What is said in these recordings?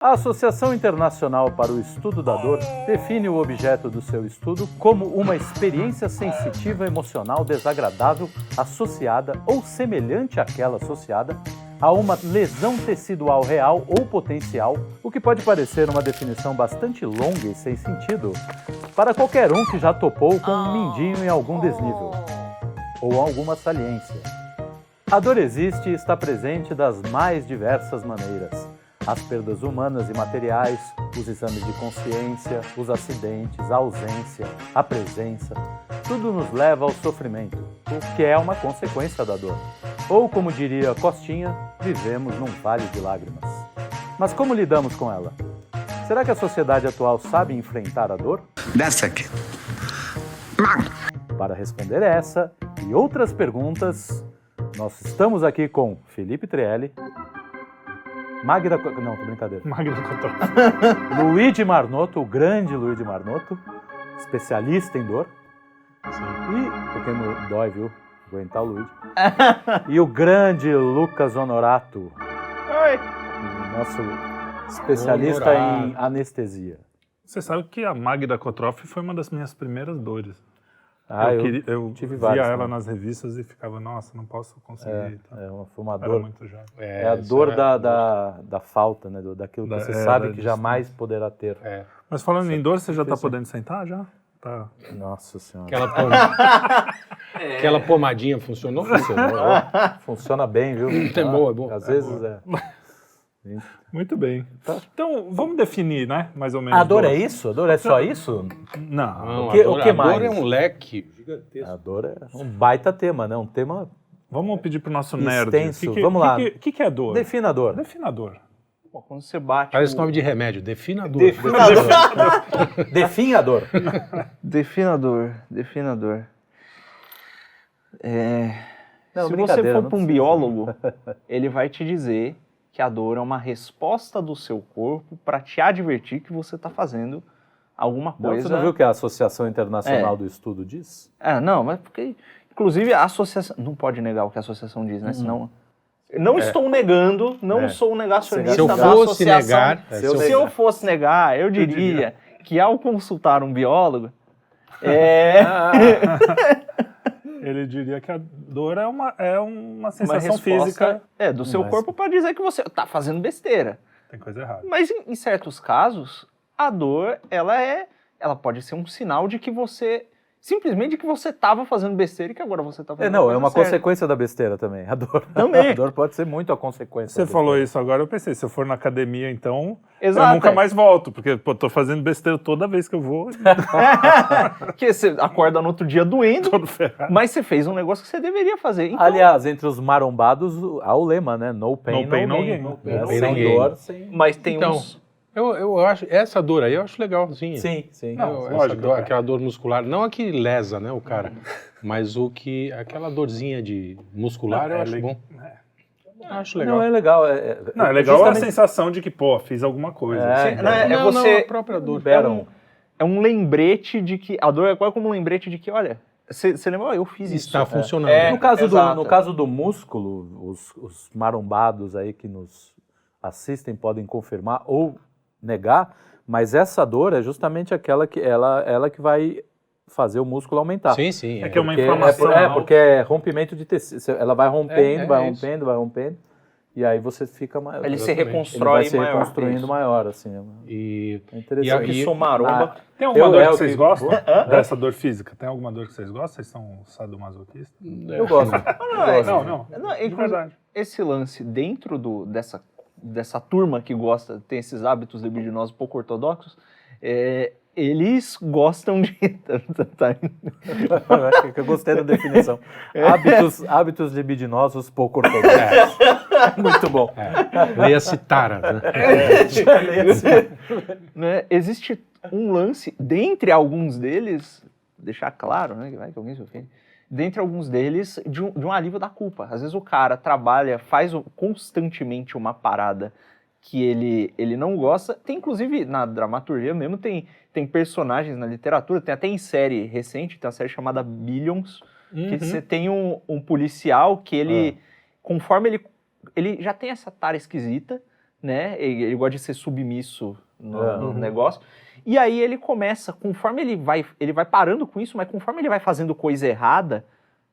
A Associação Internacional para o Estudo da Dor define o objeto do seu estudo como uma experiência sensitiva emocional desagradável associada ou semelhante àquela associada a uma lesão tecidual real ou potencial, o que pode parecer uma definição bastante longa e sem sentido para qualquer um que já topou com um mindinho em algum desnível ou alguma saliência. A dor existe e está presente das mais diversas maneiras. As perdas humanas e materiais, os exames de consciência, os acidentes, a ausência, a presença, tudo nos leva ao sofrimento, o que é uma consequência da dor. Ou, como diria Costinha, vivemos num vale de lágrimas. Mas como lidamos com ela? Será que a sociedade atual sabe enfrentar a dor? Desce aqui. Para responder essa e outras perguntas, nós estamos aqui com Felipe Trielli, Magda... Não, tô brincadeira. Magda Cotoff. Luigi Marnoto, o grande Luigi Marnoto, especialista em dor. Sim. E, porque não dói, viu? Aguentar o Luigi. E o grande Lucas Honorato. Oi. Nosso especialista em anestesia. Você sabe que a Magda Cotoff foi uma das minhas primeiras dores. Eu tive via várias, ela né? nas revistas e ficava, nossa, não posso conseguir. Foi uma Era dor. muito jovem. É a dor da falta, né? Daquilo que você sabe que jamais poderá ter. Mas falando em dor, você já está podendo sentar já? Tá. Nossa Senhora. Aquela pomadinha funcionou? Funciona bem, viu? É boa, é boa. Às vezes é. Muito bem. Então, vamos definir, né? Mais ou menos. A dor é isso? A dor é só isso? Não. Não, O que a dor mais? é um leque gigantesco. A dor é um baita tema, né? Um tema Vamos pedir pro nosso nerd. extenso. Vamos lá. O que é dor? Defina a dor. Defina a dor. Pô, quando você bate... Parece nome de remédio. Defina a dor. Defina a dor. Definador. Não, Se você brincadeira, for não para um precisa. biólogo, ele vai te dizer que a dor é uma resposta do seu corpo para te advertir que você está fazendo alguma Não, coisa... você não viu o que a Associação Internacional É. do Estudo diz? Não, mas porque... Inclusive, a associação... Não pode negar o que a associação diz, né? Senão... Não estou negando, não sou um negacionista Se eu da fosse associação. negar... Se eu fosse negar, eu diria que ao consultar um biólogo... Ele diria que a dor é uma uma sensação resposta física. do seu Mas- corpo para dizer que você está fazendo besteira. Tem coisa errada. Mas em certos casos, a dor, ela pode ser um sinal de que você, simplesmente que você estava fazendo besteira e que agora você está fazendo Não, é coisa uma certa. consequência da besteira também. A dor. Também. A dor pode ser muito a consequência. Você da falou besteira. isso agora, eu pensei, se eu for na academia, então, Exato, eu nunca mais volto, porque tô fazendo besteira toda vez que eu vou, Porque você acorda no outro dia doendo, todo ferrado. mas você fez um negócio que você deveria fazer. Então, Aliás, entre os marombados, há o lema, né? No pain, No pain, no no gain. gain. É, No pain, sem no gain. dor, sem... mas tem Então, uns... eu acho, essa dor aí eu acho legalzinha. Sim, sim. Não, Essa lógico, dor, é. aquela dor muscular, não a que lesa, né, o cara, mas aquela dorzinha de muscular eu acho bom. Acho legal. Não, é legal. Não, é legal a justamente- sensação de que, pô, fiz alguma coisa. É, Não, é Não, você... a própria dor. liberam. É um lembrete de que... A dor é quase como um lembrete de que, olha, você lembra? Eu fiz isso. Está funcionando. É. No caso do músculo, os marombados aí que nos assistem podem confirmar ou negar, mas essa dor é justamente aquela que ela que vai fazer o músculo aumentar. Sim, sim. É que é uma Porque inflamação. porque é rompimento de tecido. Ela vai rompendo, É vai isso. rompendo, vai rompendo, e aí você fica maior. Ele se Exatamente. reconstrói Ele vai se maior. reconstruindo Isso. maior, assim. E É interessante. Que sou maromba. Tem alguma Eu- dor é que o vocês que- gostam dessa dor física? Tem alguma dor que vocês gostam? Vocês são sadomasoquistas? Eu gosto. Não. Não, De inclusive, verdade. esse lance dentro dessa turma que gosta, tem esses hábitos libidinosos pouco ortodoxos, eles gostam de... Eu gostei da definição. Hábitos libidinosos pouco ortodoxos. Muito bom. leia-se Tara, né? Né? Existe um lance, dentre alguns deles, deixar claro, né, que vai que alguém se ofende, dentre alguns deles, de um alívio da culpa. Às vezes o cara trabalha, faz constantemente uma parada que ele não gosta. Tem, inclusive, na dramaturgia mesmo, tem personagens na literatura, tem até em série recente, tem uma série chamada Billions, que você tem um policial que ele, conforme ele já tem essa tara esquisita, né? Ele gosta de ser submisso no negócio. E aí ele começa, conforme ele vai parando com isso, mas conforme ele vai fazendo coisa errada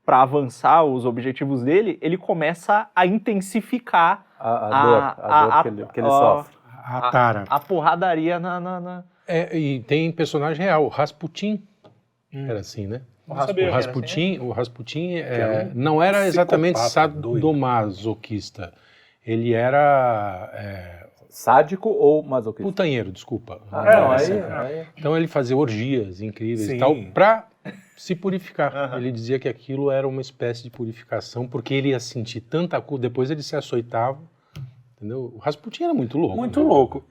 para avançar os objetivos dele, ele começa a intensificar a dor que ele sofre. A tara. A porradaria E tem personagem real, o Rasputin era assim, né? O Rasputin não era exatamente sadomasoquista. Ele era... sádico ou masoquista? Putanheiro, desculpa. Então ele fazia orgias incríveis e tal, pra se purificar. Ele dizia que aquilo era uma espécie de purificação, porque ele ia sentir tanta culpa, depois ele se açoitava. Entendeu? O Rasputin era muito louco. Muito louco.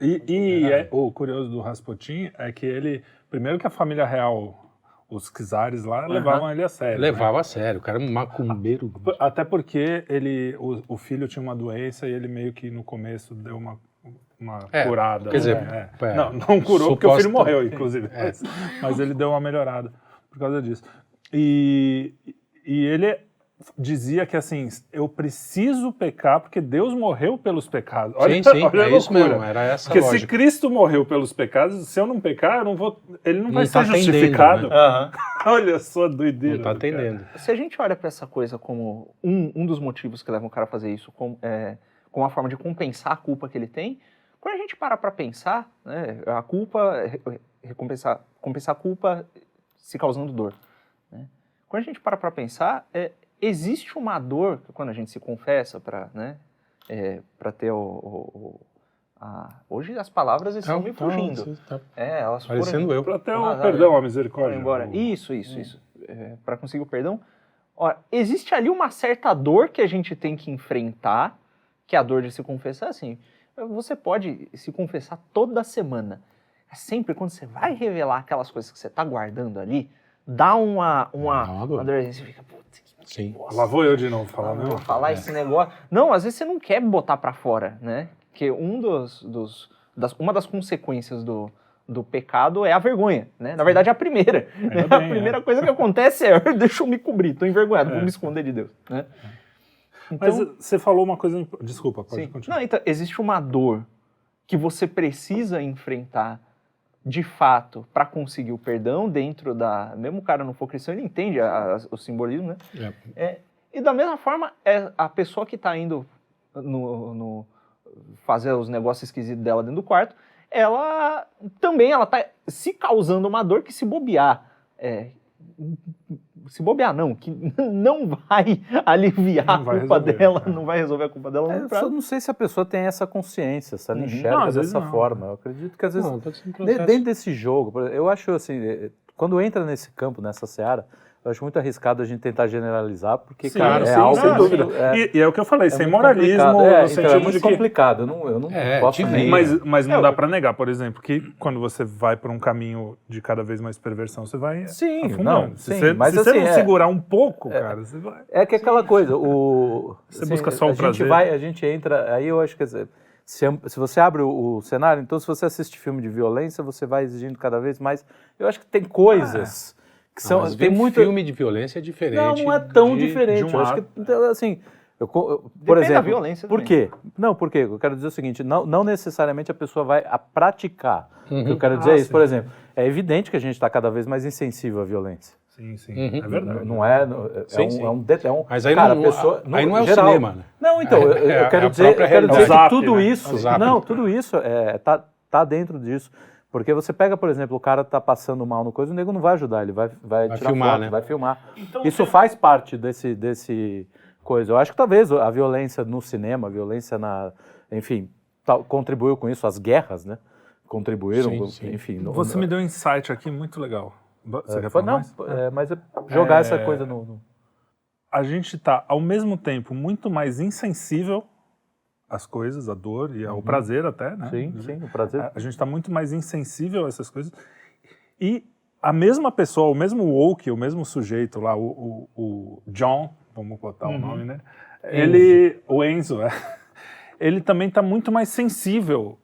O curioso do Rasputin é que ele, primeiro que a família real, os czares lá, levavam ele a sério. Levava a sério, o cara era um macumbeiro. Até porque o filho tinha uma doença e ele meio que no começo deu uma curada. Quer dizer, não curou porque o filho morreu, inclusive. Mas ele deu uma melhorada por causa disso. E ele dizia que assim, eu preciso pecar porque Deus morreu pelos pecados. Olha, olha a isso mesmo, era essa porque lógica. Se Cristo morreu pelos pecados, se eu não pecar, ele não vai ser atendendo, justificado. né? Olha só a doideira. Não tá atendendo. Se a gente olha para essa coisa como um dos motivos que levam o cara a fazer isso, como uma forma de compensar a culpa que ele tem, quando a gente para pensar, né, a culpa, compensar a culpa se causando dor. Né? Quando a gente para pensar, existe uma dor que quando a gente se confessa para ter hoje as palavras estão me fugindo. Elas parecendo eu. Para ter o perdão, a misericórdia. Embora. Isso. Para conseguir o perdão. Ora, existe ali uma certa dor que a gente tem que enfrentar, que é a dor de se confessar assim. Você pode se confessar toda semana. Sempre quando você vai revelar aquelas coisas que você está guardando ali, dá uma dor. Você fica, sim. Lá vou eu de novo falar, vou falar esse negócio. Não, às vezes você não quer botar pra fora, né? Porque uma das consequências do pecado é a vergonha, né? Na verdade é a primeira. A primeira coisa que acontece deixa eu me cobrir, tô envergonhado, vou me esconder de Deus, né? Então, mas você falou uma coisa... Desculpa, pode continuar. Não, então, existe uma dor que você precisa enfrentar de fato para conseguir o perdão dentro mesmo o cara não for cristão, ele entende o simbolismo, né? E da mesma forma, a pessoa que está indo fazer os negócios esquisitos dela dentro do quarto, ela está se causando uma dor que se bobear não, que não vai aliviar a culpa dela, não vai resolver a culpa dela. Eu não sei se a pessoa tem essa consciência, se ela enxerga dessa forma. Eu acredito que às vezes, dentro desse jogo, eu acho assim, quando entra nesse campo, nessa seara, eu acho muito arriscado a gente tentar generalizar, porque, algo... Sem dúvida. E é o que eu falei, sem moralismo, no sentido é muito complicado, eu não posso nem... Mas não dá pra negar, por exemplo, que quando você vai por um caminho de cada vez mais perversão, você vai afundando. Se você não segurar um pouco, cara, você vai... É que aquela coisa, você busca só o prazer. A gente entra, aí eu acho que... Se você abre o cenário, então se você assiste filme de violência, você vai exigindo cada vez mais... Eu acho que tem coisas... Mas tem muito filme de violência é diferente. Não é tão diferente. Eu acho que, assim, por exemplo, da violência por quê? Não, por quê? Eu quero dizer o seguinte, não necessariamente a pessoa vai praticar. O que eu quero dizer é isso. Por exemplo, é evidente que a gente está cada vez mais insensível à violência. Sim, é verdade. Não é... Mas aí cara, não, pessoa, aí não é geral, o cinema, né? Não, então, eu quero dizer que tudo isso... Não, tudo isso tá dentro disso. Porque você pega, por exemplo, o cara tá passando mal no coisa, o nego não vai ajudar, ele vai tirar filmar, foto, né? vai filmar. Então, isso faz parte desse coisa. Eu acho que talvez a violência no cinema, a violência enfim, contribuiu com isso, as guerras, né? Contribuíram, enfim. Você me deu um insight aqui muito legal. Você quer falar mais? Mas jogar essa coisa no... A gente tá, ao mesmo tempo, muito mais insensível as coisas, a dor e ao prazer até, né? Sim, o prazer. A gente está muito mais insensível a essas coisas. E a mesma pessoa, o mesmo woke, o mesmo sujeito lá, o John, vamos botar o nome, né? O Enzo, ele também está muito mais sensível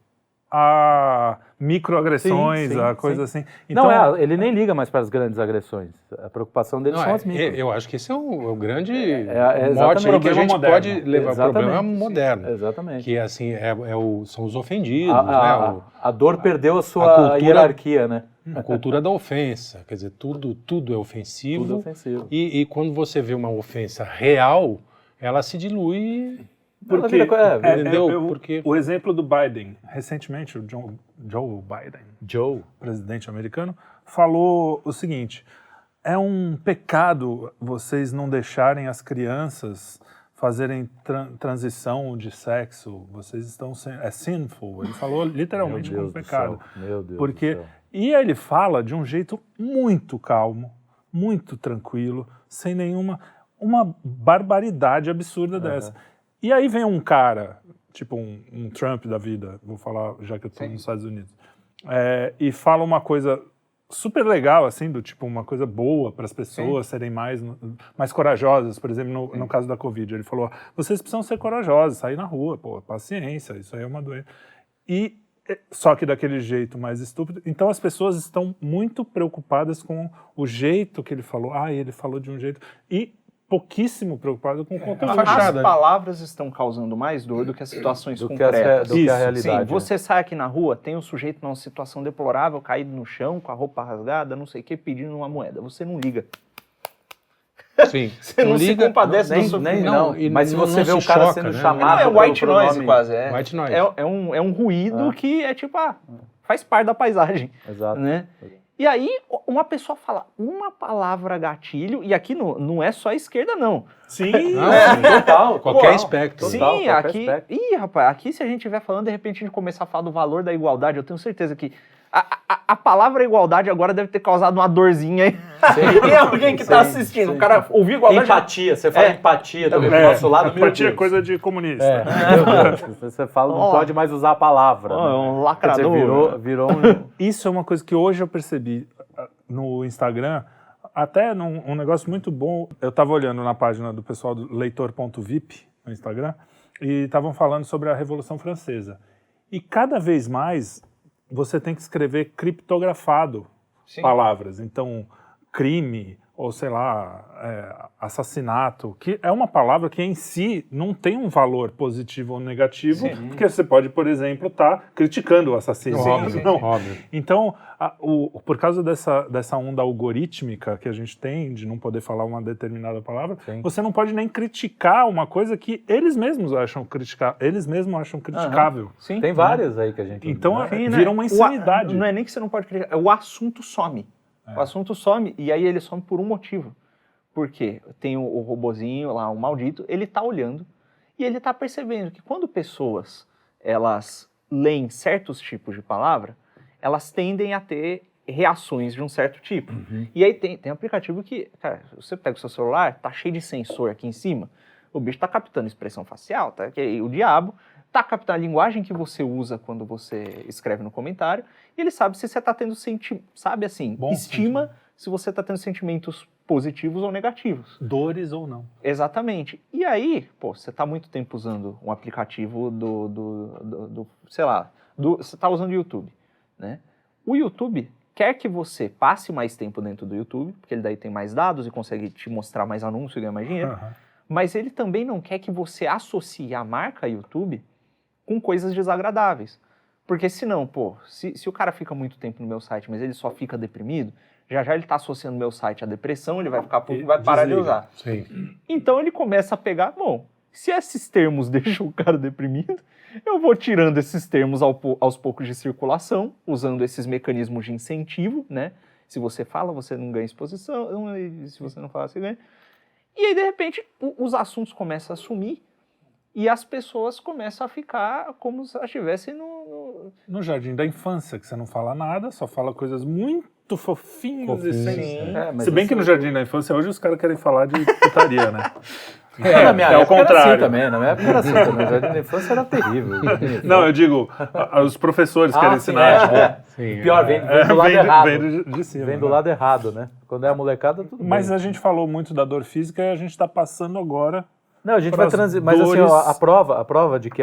a microagressões, Sim, a coisa sim. assim. Então, Não, ele nem liga mais para as grandes agressões. A preocupação dele são as micro. Eu acho que esse é o grande exatamente. mote aí que a Problema gente moderno. pode levar. O problema Exatamente. moderno. Exatamente. Que assim, são os ofendidos, A dor perdeu a a sua cultura- hierarquia, né? a cultura da ofensa. Quer dizer, tudo é ofensivo. Tudo ofensivo. E quando você vê uma ofensa real, ela se dilui. porque, entendeu? Porque- o exemplo do Biden, recentemente, o Joe Biden, Joe. presidente americano, falou o seguinte: é um pecado vocês não deixarem as crianças fazerem transição de sexo, vocês estão é sinful. Ele falou literalmente como pecado. Meu Deus Porque do céu. e ele fala de um jeito muito calmo, muito tranquilo, sem nenhuma uma barbaridade absurda dessa. E aí vem um cara, tipo um Trump da vida, vou falar já que eu estou nos Estados Unidos, e fala uma coisa super legal, assim, do tipo uma coisa boa para as pessoas serem mais corajosas, por exemplo, no caso da Covid. Ele falou, vocês precisam ser corajosos, sair na rua, pô, paciência, isso aí é uma doença. Só que daquele jeito mais estúpido. Então as pessoas estão muito preocupadas com o jeito que ele falou. Ele falou de um jeito... E pouquíssimo preocupado com o conteúdo. As palavras estão causando mais dor do que as situações concretas. Do que a realidade. Sim, você sai aqui na rua, tem um sujeito numa situação deplorável, caído no chão, com a roupa rasgada, não sei o que, pedindo uma moeda. Você não liga. Sim. Você não se compadece do sofrimento. Não, mas se você vê o cara sendo chamado... É white noise quase. White noise. É um ruído que é tipo, faz parte da paisagem. Exato. Né? E aí, uma pessoa fala uma palavra gatilho, e aqui não é só a esquerda, não. Sim. Total. Qualquer espectro. Sim, Total, qualquer aqui... espectro. Ih, rapaz, aqui se a gente estiver falando, de repente a gente começar a falar do valor da igualdade, eu tenho certeza que a palavra igualdade agora deve ter causado uma dorzinha aí. E alguém que está assistindo, o cara ouviu igualdade... Empatia, você fala empatia também, do nosso lado, meu Empatia é Deus. coisa de comunista. Meu Deus, você fala, não pode mais usar a palavra. É um lacrador. Quer dizer, virou um... Isso é uma coisa que hoje eu percebi no Instagram, até um negócio muito bom. Eu estava olhando na página do pessoal do leitor.vip no Instagram e estavam falando sobre a Revolução Francesa. E cada vez mais você tem que escrever criptografado palavras. Então, crime, ou sei lá, assassinato, que é uma palavra que em si não tem um valor positivo ou negativo, porque você pode, por exemplo, estar criticando o assassino. Óbvio. Então, por causa dessa onda algorítmica que a gente tem, de não poder falar uma determinada palavra, você não pode nem criticar uma coisa que eles mesmos acham criticável. Sim. Tem várias aí que a gente... Então, Sim, vira uma insanidade. Não é nem que você não pode criticar, o assunto some. O assunto some, e aí ele some por um motivo. Porque tem o robozinho lá, o maldito, ele tá olhando e ele tá percebendo que quando pessoas, elas leem certos tipos de palavra, elas tendem a ter reações de um certo tipo. E aí tem aplicativo que, cara, você pega o seu celular, tá cheio de sensor aqui em cima, o bicho tá captando expressão facial, tá? Que o diabo tá captando a linguagem que você usa quando você escreve no comentário, e ele sabe se você tá tendo estima se você tá tendo sentimentos positivos ou negativos. Dores ou não. Exatamente. E aí, você tá muito tempo usando um aplicativo você tá usando o YouTube, né? O YouTube quer que você passe mais tempo dentro do YouTube, porque ele daí tem mais dados e consegue te mostrar mais anúncios e ganhar mais dinheiro, mas ele também não quer que você associe a marca YouTube com coisas desagradáveis. Porque senão, se o cara fica muito tempo no meu site, mas ele só fica deprimido, já ele está associando meu site à depressão, ele vai ficar vai parar de usar. Sim. Então ele começa a pegar, se esses termos deixam o cara deprimido, eu vou tirando esses termos aos poucos de circulação, usando esses mecanismos de incentivo, né? Se você fala, você não ganha exposição, e se você não fala, você ganha. E aí, de repente, os assuntos começam a sumir, e as pessoas começam a ficar como se elas estivessem no jardim da infância, que você não fala nada, só fala coisas muito fofinhas e sem... Se bem que no jardim da infância hoje os caras querem falar de putaria, né? Na minha época ao contrário. era assim também, na minha época era assim também. O jardim da infância era terrível. Não, eu digo, os professores querem ensinar. Pior, vem do lado errado. Vem de cima, vem do lado errado, né? Quando é a molecada, tudo Mas bem. a gente falou muito da dor física e a gente está passando agora Não, a gente vai mas assim, ó, a prova de que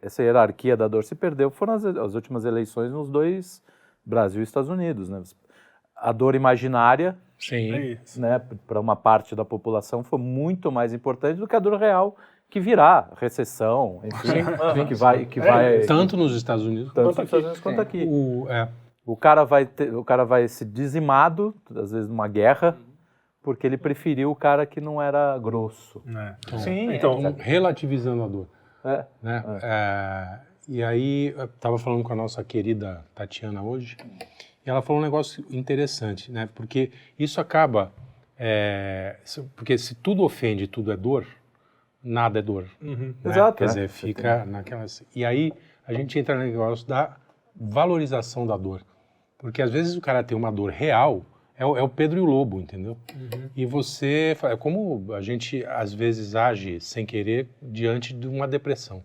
essa hierarquia da dor se perdeu foram as últimas eleições nos dois, Brasil e Estados Unidos, né? A dor imaginária, Sim. Né, para uma parte da população foi muito mais importante do que a dor real, que virá recessão, enfim, que vai tanto nos Estados Unidos quanto aqui. O cara vai ser dizimado, às vezes numa guerra, porque ele preferiu o cara que não era grosso. Então, relativizando a dor. Né? E aí, eu estava falando com a nossa querida Tatiana hoje, e ela falou um negócio interessante, né? Porque isso acaba... porque se tudo ofende, tudo é dor, nada é dor. Né? Exato. Quer dizer, fica naquelas... E aí, a gente entra no negócio da valorização da dor. Porque às vezes o cara tem uma dor real, é o Pedro e o Lobo, entendeu? E você... É como a gente às vezes age sem querer diante de uma depressão,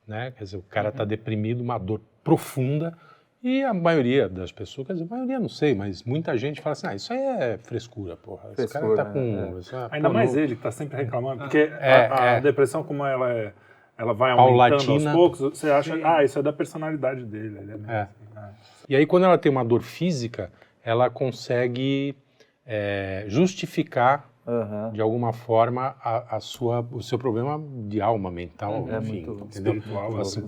né? Quer dizer, o cara está deprimido, uma dor profunda, e a maioria das pessoas, quer dizer, a maioria não sei, mas muita gente fala assim, isso aí é frescura, porra. Esse cara tá com... Ainda mais ele, que tá sempre reclamando, porque a depressão, como ela vai aumentando aos poucos, você acha, isso é da personalidade dele. Ele é assim, E aí, quando ela tem uma dor física, ela consegue justificar, de alguma forma, o seu problema de alma, mental, enfim, muito espiritual. Assim,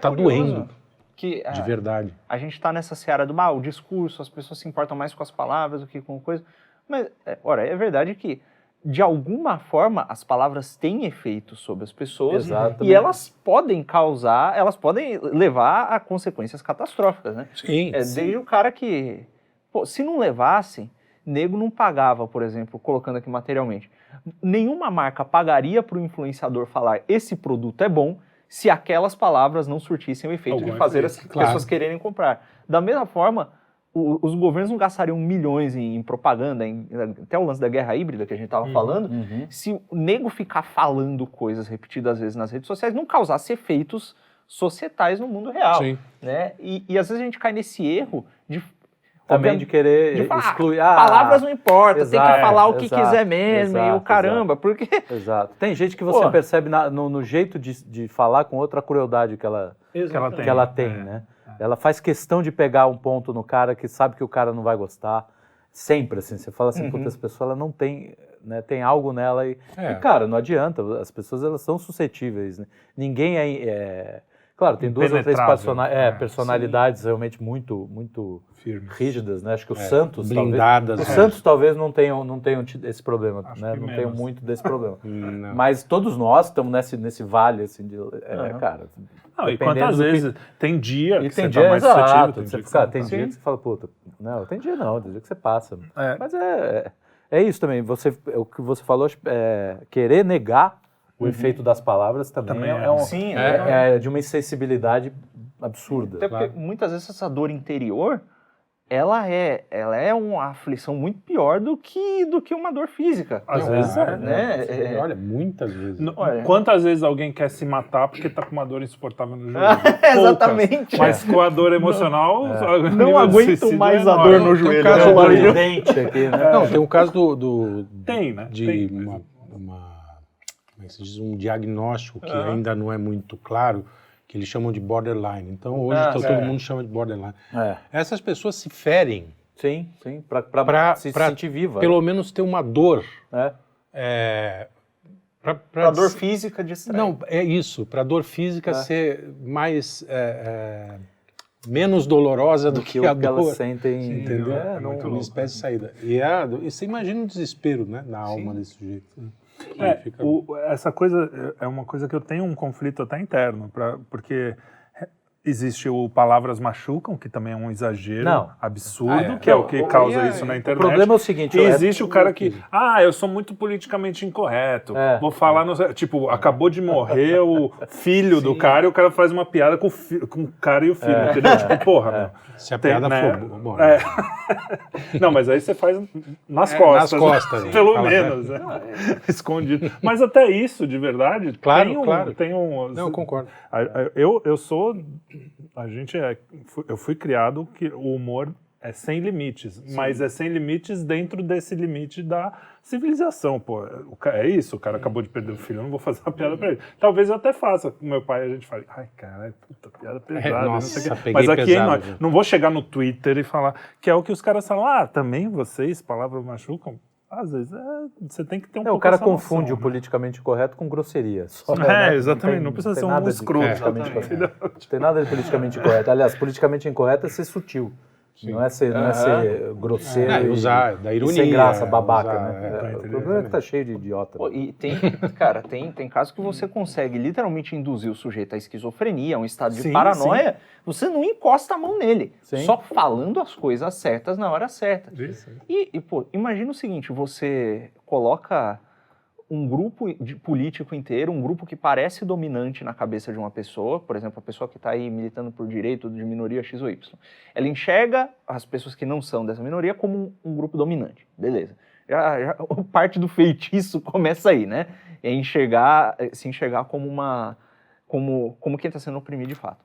tá doendo, de verdade. A gente tá nessa seara do o discurso, as pessoas se importam mais com as palavras do que com coisa. Mas, é verdade que, de alguma forma, as palavras têm efeito sobre as pessoas. Exatamente. E elas podem levar a consequências catastróficas, né? Sim. Desde o cara que... se não levasse, nego não pagava, por exemplo, colocando aqui materialmente. Nenhuma marca pagaria para o influenciador falar esse produto é bom se aquelas palavras não surtissem o efeito de fazer as pessoas quererem comprar. Da mesma forma, os governos não gastariam milhões em propaganda, até o lance da guerra híbrida que a gente estava falando, se o nego ficar falando coisas repetidas às vezes nas redes sociais não causasse efeitos societais no mundo real. Sim. Né? E às vezes a gente cai nesse erro de querer falar, excluir... palavras não importam, tem que falar o que quiser mesmo, e o caramba, exato. Porque... Exato. Tem gente que você percebe no jeito de falar com outra crueldade que ela tem, né? Ela faz questão de pegar um ponto no cara que sabe que o cara não vai gostar. Sempre, assim. Você fala assim, puta, essa pessoa ela não tem... Né, tem algo nela e, cara, não adianta. As pessoas, elas são suscetíveis. Né? Ninguém Claro, tem duas ou três personalidades realmente muito, muito rígidas, né? Acho que o Santos... Blindadas. Os Santos talvez não tenham tido esse problema, né? Não tenham muito desse problema. Mas todos nós estamos nesse vale, assim, cara... Não, e quantas vezes tem dia que você tá mais suscetível, tem dia que você fala, puta, não, tem dia não, tem dia que você passa. Mas é isso também, o que você falou, querer negar o efeito das palavras também é de uma insensibilidade absurda. Até porque muitas vezes essa dor interior, ela é uma aflição muito pior do que uma dor física. Às vezes né? Olha, muitas vezes. Quantas vezes alguém quer se matar porque tá com uma dor insuportável no joelho? Exatamente. Mas com a dor emocional... Não aguento mais a dor no joelho. Tem um caso do dente aqui, né? Não, tem um caso Tem, né? De como é que se diz? Um diagnóstico que ainda não é muito claro, que eles chamam de borderline. Então, hoje todo mundo chama de borderline. Essas pessoas se ferem. Sim, para se sentir viva. Pelo menos ter uma dor. Para dor física de estresse. Não, é isso. Para a dor física ser mais... menos dolorosa do que a dor. Elas sentem, entendeu? Uma espécie de saída. E você imagina o desespero, né, na alma desse sujeito. Essa coisa é uma coisa que eu tenho um conflito até interno, porque existe o Palavras Machucam, que também é um exagero absurdo, que é o que causa isso na internet. O problema é o seguinte... E existe o cara que... eu sou muito politicamente incorreto. Vou falar... Tipo, acabou de morrer o filho do cara e o cara faz uma piada com o cara e o filho, entendeu? Tipo, porra, meu. Se a piada for boa. Não, mas aí você faz nas costas. Nas costas. Pelo menos, né? Escondido. Mas até isso, de verdade... Claro. Não, eu concordo. Eu sou... eu fui criado que o humor é sem limites, mas é sem limites dentro desse limite da civilização, pô. É isso, o cara acabou de perder o filho, eu não vou fazer uma piada pra ele. Talvez eu até faça com meu pai, a gente fala, ai, caralho, puta, piada pesada, nossa, não sei o quê. peguei Mas aqui pesado, não vou chegar no Twitter e falar, que é o que os caras falam, também vocês, palavras machucam? Às vezes você tem que ter um pouco o cara essa confunde noção, o politicamente correto com grosseria. Exatamente, não precisa ser um escroto. Não tem nada de politicamente correto. Aliás, politicamente incorreto é ser sutil. Não é ser grosseiro e usar da ironia. E sem graça, babaca, usar, né? O problema é que tá cheio de idiota. Pô, e tem casos que você consegue literalmente induzir o sujeito à esquizofrenia, a um estado de paranoia, você não encosta a mão nele, só falando as coisas certas na hora certa. E pô, imagina o seguinte, você coloca um grupo de político inteiro, um grupo que parece dominante na cabeça de uma pessoa, por exemplo, a pessoa que está aí militando por direito de minoria X ou Y, ela enxerga as pessoas que não são dessa minoria como um grupo dominante, beleza. Já parte do feitiço começa aí, né? É se enxergar como quem está sendo oprimido de fato.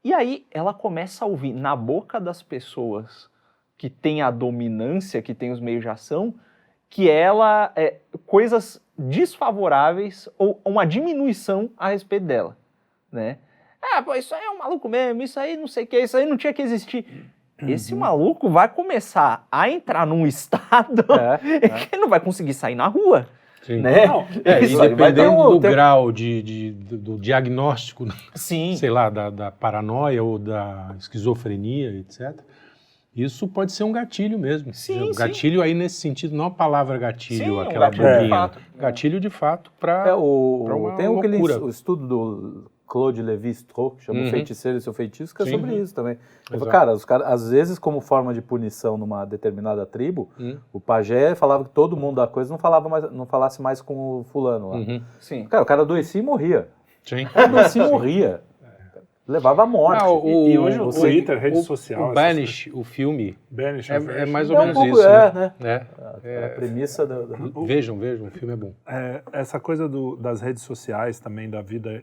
E aí ela começa a ouvir na boca das pessoas que têm a dominância, que têm os meios de ação, que ela coisas desfavoráveis ou uma diminuição a respeito dela, né? Pô, isso aí é um maluco mesmo, isso aí não sei o que, isso aí não tinha que existir. Esse maluco vai começar a entrar num estado que não vai conseguir sair na rua. Sim. Né? E dependendo do grau do diagnóstico, sei lá, da paranoia ou da esquizofrenia, etc., isso pode ser um gatilho mesmo. Gatilho aí nesse sentido, não a palavra gatilho, aquela boquinha. Gatilho de fato para uma tem loucura. O estudo do Claude Lévi-Strauss, que chama O Feiticeiro e Seu Feitiço, que é sobre isso também. Cara, os caras, às vezes, como forma de punição numa determinada tribo, o pajé falava que todo mundo da coisa não falasse mais com o fulano lá. Cara, o cara adoecia e morria. O cara adoecia e morria. Levava à morte. E hoje o Twitter, rede social... O Banish, o filme, Banish, é mais ou menos isso. Né? A premissa... Vejam, o filme é bom. Essa coisa das redes sociais também, da vida...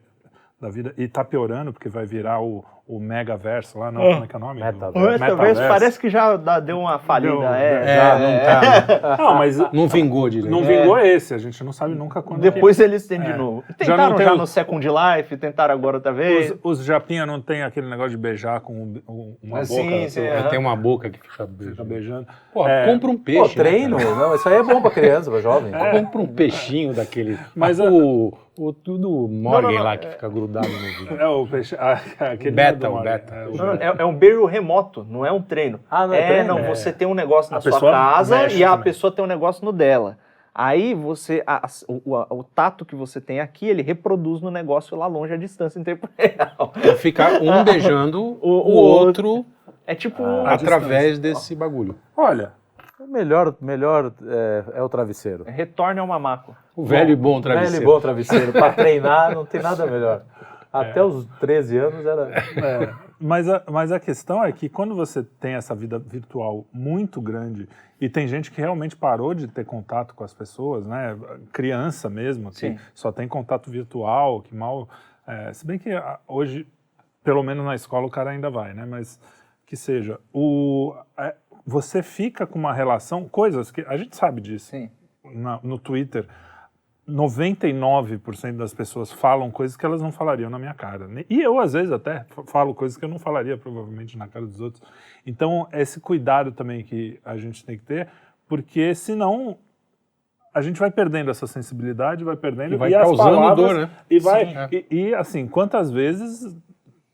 E tá piorando, porque vai virar o Megaverso lá, não, como é que é o nome? Metaverso parece que já deu uma falida. Não tá. Não, mas... Não vingou direito. Não vingou esse, a gente não sabe nunca quando... Depois eles têm de novo. Tentaram já tem no Second Life, tentaram agora outra vez. Os japinha não tem aquele negócio de beijar com uma boca. Tem uma boca que fica beijando. Pô, compra um peixe. Pô, treino. Não, isso aí é bom pra criança, pra jovem. Compra um peixinho daquele... Mas o tudo Morgan lá que fica grudado no vídeo. O peixe... Aquele beta. É um beijo remoto, não é um treino. Não é treino? Não, você tem um negócio na sua casa e a pessoa tem um negócio no dela. Aí você, o tato que você tem aqui, ele reproduz no negócio lá longe, a distância em tempo real. Ficar um beijando o outro tipo através desse bagulho. Olha, o melhor é o travesseiro. Retorne ao mamaco. O velho e bom travesseiro. Velho e bom travesseiro. Para treinar não tem nada melhor. Até os 13 anos era... Mas a questão é que quando você tem essa vida virtual muito grande e tem gente que realmente parou de ter contato com as pessoas, né? Criança mesmo, que só tem contato virtual, que mal... se bem que hoje, pelo menos na escola, o cara ainda vai, né? Mas que seja. Você fica com uma relação... Coisas que... A gente sabe disso. No Twitter... 99% das pessoas falam coisas que elas não falariam na minha cara. E eu, às vezes, até falo coisas que eu não falaria, provavelmente, na cara dos outros. Então, esse cuidado também que a gente tem que ter, porque, senão, a gente vai perdendo essa sensibilidade, vai perdendo... E vai causando dor, né? E, assim, quantas vezes,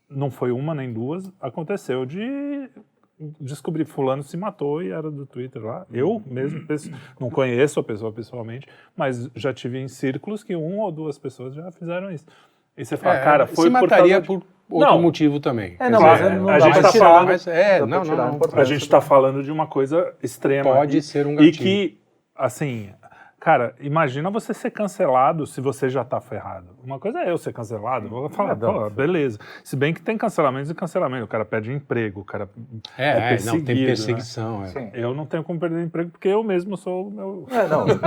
não foi uma nem duas, aconteceu de... descobri fulano se matou e era do Twitter lá. Eu mesmo não conheço a pessoa pessoalmente, mas já tive em círculos que uma ou duas pessoas já fizeram isso. E você fala, cara, foi se mataria por outro motivo também. Mas não dá pra tirar. A gente está falando de uma coisa extrema. Pode ser um gatilho. E que, assim... Cara, imagina você ser cancelado se você já tá ferrado. Uma coisa é eu ser cancelado, vou falar, pô, beleza. Se bem que tem cancelamentos e cancelamento, o cara perde emprego, o cara é perseguido. Não, tem perseguição. Né? Eu não tenho como perder emprego porque eu mesmo sou o meu...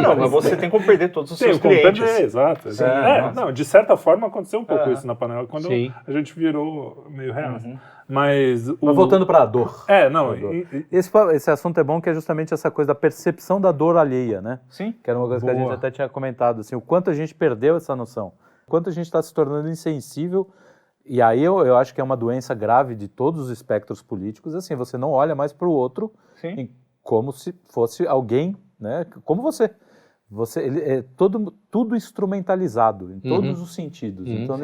Não, mas você tem como perder todos os seus clientes. Exato. Não, de certa forma aconteceu um pouco isso na panela, quando a gente virou meio real. Mas voltando para a dor. Não. A dor. Esse assunto é bom, que é justamente essa coisa da percepção da dor alheia, né? Sim. Que era uma coisa que a gente até tinha comentado, assim, o quanto a gente perdeu essa noção, o quanto a gente está se tornando insensível. E aí eu acho que é uma doença grave de todos os espectros políticos, assim, você não olha mais para o outro como se fosse alguém, né? Como você. Ele é tudo instrumentalizado, em todos os sentidos. Então,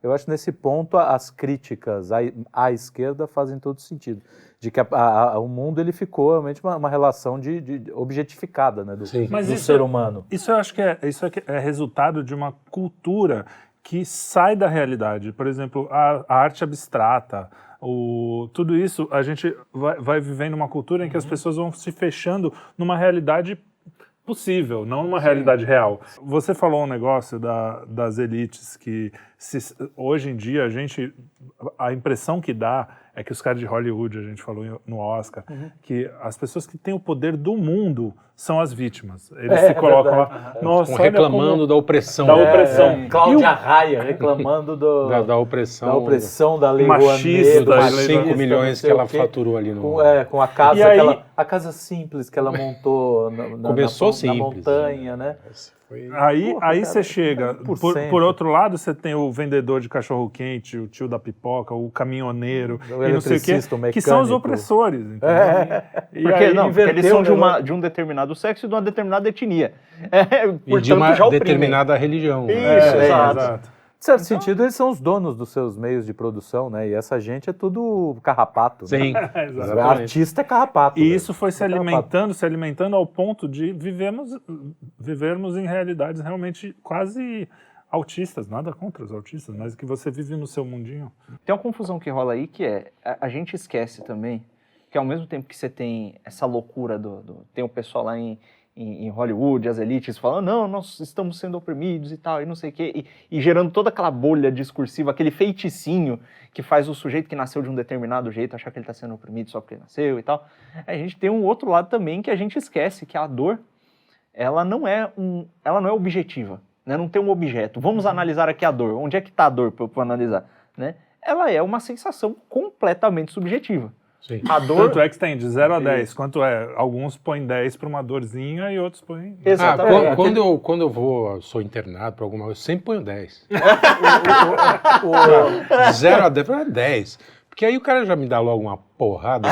eu acho que nesse ponto as críticas à esquerda fazem todo sentido. De que o mundo ele ficou realmente uma relação de objetificada, né, do ser humano. Isso eu acho que é resultado de uma cultura que sai da realidade. Por exemplo, a arte abstrata, tudo isso, a gente vai vivendo uma cultura em que as pessoas vão se fechando numa realidade possível, não uma realidade real. Você falou um negócio das elites que hoje em dia a impressão que dá é que os caras de Hollywood, a gente falou no Oscar, que as pessoas que têm o poder do mundo são as vítimas. Eles se colocam lá, nossa, reclamando da opressão. Da opressão. Cláudia Raia reclamando da opressão. Da opressão, da lei machista, das 5 milhões que ela faturou ali no... Com a casa, a casa simples que ela montou na montanha, né? Aí você chega, por outro lado, você tem o vendedor de cachorro-quente, o tio da pipoca, o caminhoneiro, e não sei o quê, que são os opressores. Porque eles são de um determinado sexo e de uma determinada etnia. E de uma determinada religião. Isso, exato. De certo sentido, eles são os donos dos seus meios de produção, né? E essa gente é tudo carrapato. Sim, né? Artista é carrapato. E isso foi se alimentando ao ponto de vivermos em realidades realmente quase autistas. Nada contra os autistas, mas que você vive no seu mundinho. Tem uma confusão que rola aí, que é, a gente esquece também, que ao mesmo tempo que você tem essa loucura tem o pessoal lá em Hollywood, as elites falando, não, nós estamos sendo oprimidos e tal, e não sei o quê, e gerando toda aquela bolha discursiva, aquele feiticinho que faz o sujeito que nasceu de um determinado jeito achar que ele está sendo oprimido só porque ele nasceu e tal. A gente tem um outro lado também que a gente esquece, que a dor, ela não é objetiva, né? Não tem um objeto. Vamos analisar aqui a dor. Onde é que está a dor para eu analisar? Né? Ela é uma sensação completamente subjetiva. Sim. A dor... Tanto é que tem de 0 a 10. Quanto é? Alguns põem 10 para uma dorzinha e outros põem... Exatamente. Quando eu sou internado para alguma coisa, eu sempre ponho 10. 0 a 10 é 10. Porque aí o cara já me dá logo uma porrada.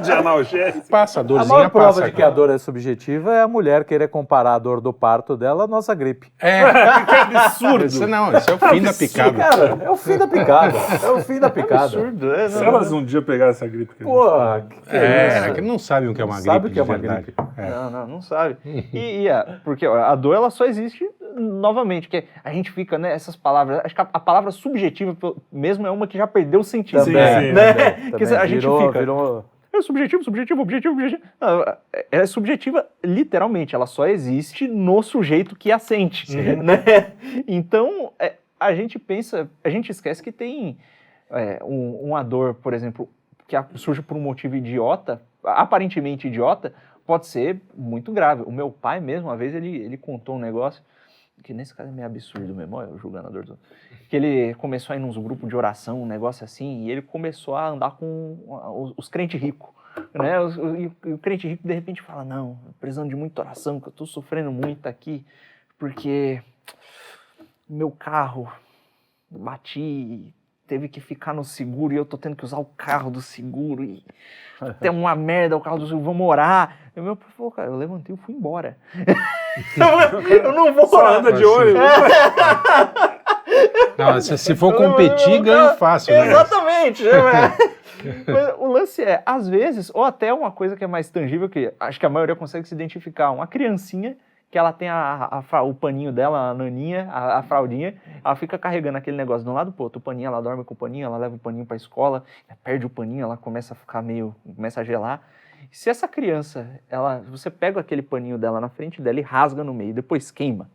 De analgésico. Passa a dorzinha, a maior prova de que a dor é subjetiva é a mulher querer comparar a dor do parto dela à nossa gripe. Que absurdo. Isso é o fim da picada. Cara, é o fim da picada. É o fim da picada. Absurdo. Se elas um dia pegarem essa gripe... Que que não sabem o que é uma gripe. Sabe o que é uma gripe. Não sabe. Porque a dor, ela só existe novamente, que a gente fica, né, essas palavras, acho que a palavra subjetiva mesmo é uma que já perdeu o sentido. Sim, né? Também. Que a gente fica... É subjetivo. Não, é subjetiva literalmente, ela só existe no sujeito que a sente. Né? Então, a gente esquece que tem uma dor, por exemplo, que surge por um motivo idiota, aparentemente idiota, pode ser muito grave. O meu pai mesmo, uma vez, ele contou um negócio, que nesse caso é meio absurdo mesmo, eu julgando a dor do... que ele começou a ir nos grupos de oração, um negócio assim, e ele começou a andar com os crentes ricos, né? E o crente rico, de repente, fala, não, precisando de muita oração, que eu tô sofrendo muito aqui, porque meu carro bati, teve que ficar no seguro, e eu tô tendo que usar o carro do seguro, e tem uma merda o carro do seguro, vamos orar. E o meu pai falou, cara, eu levantei e fui embora. Eu não vou só anda de olho. Não, se for competir, ganha fácil. Né? Exatamente. Mas o lance é, às vezes, ou até uma coisa que é mais tangível, que acho que a maioria consegue se identificar, uma criancinha que ela tem o paninho dela, a naninha, a fraldinha, ela fica carregando aquele negócio de um lado pro outro, o paninho, ela dorme com o paninho, ela leva o paninho pra escola, perde o paninho, ela começa a ficar começa a gelar. Se essa criança, você pega aquele paninho dela na frente dela e rasga no meio, depois queima.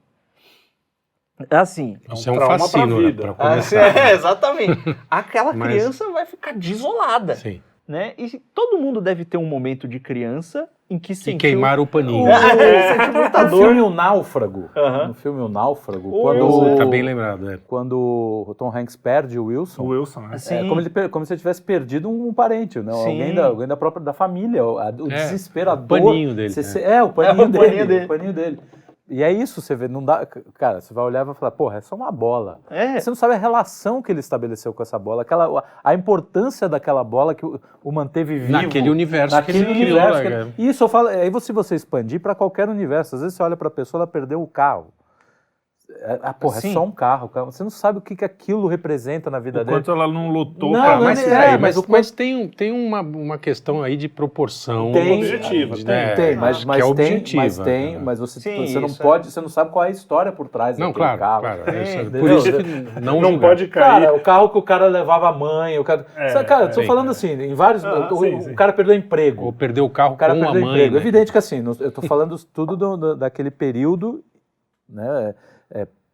É assim. Isso é um fascínio, né, pra começar. Exatamente. Aquela criança vai ficar desolada. Sim. né? E todo mundo deve ter um momento de criança em que Que sentiu... queimaram o paninho. sentiu muita No dor. filme O Náufrago, Aham. no filme O Náufrago, Tá bem lembrado, quando o Tom Hanks perde o Wilson, O Wilson, né? Sim. como se ele tivesse perdido um parente, né? Sim. Alguém da própria da família, o desespero, a o dor. paninho dele. O paninho dele. dele. O paninho dele. E é isso, você vê, não dá, cara, você vai olhar e vai falar, porra, é só uma bola. É. Você não sabe a relação que ele estabeleceu com essa bola, a importância daquela bola que o manteve vivo. Naquele universo que naquele ele criou, universo. né, cara? Isso eu falo, aí se você expandir para qualquer universo, às vezes você olha para a pessoa, ela perdeu o carro. É Sim. só um carro. Você não sabe o que aquilo representa na vida O dele. quanto ela não lutou Não, pra... não é Mas, nem- peraí, mas mas tem uma questão aí de proporção. Tem, objetiva, Tem, mas que é tem, objetiva, mas tem, né? mas Sim, você não isso pode, você não sabe qual é a história por trás Não, daquele claro, carro. claro. Entendeu? Por isso que não Não julgar. pode cair. Cara, o carro que o cara levava a mãe, cara, eu tô sim, falando assim, em vários, sim, o sim. cara perdeu emprego. Ou perdeu o carro O cara com a perdeu mãe, emprego. né? Evidente que assim, eu tô falando tudo daquele período, né,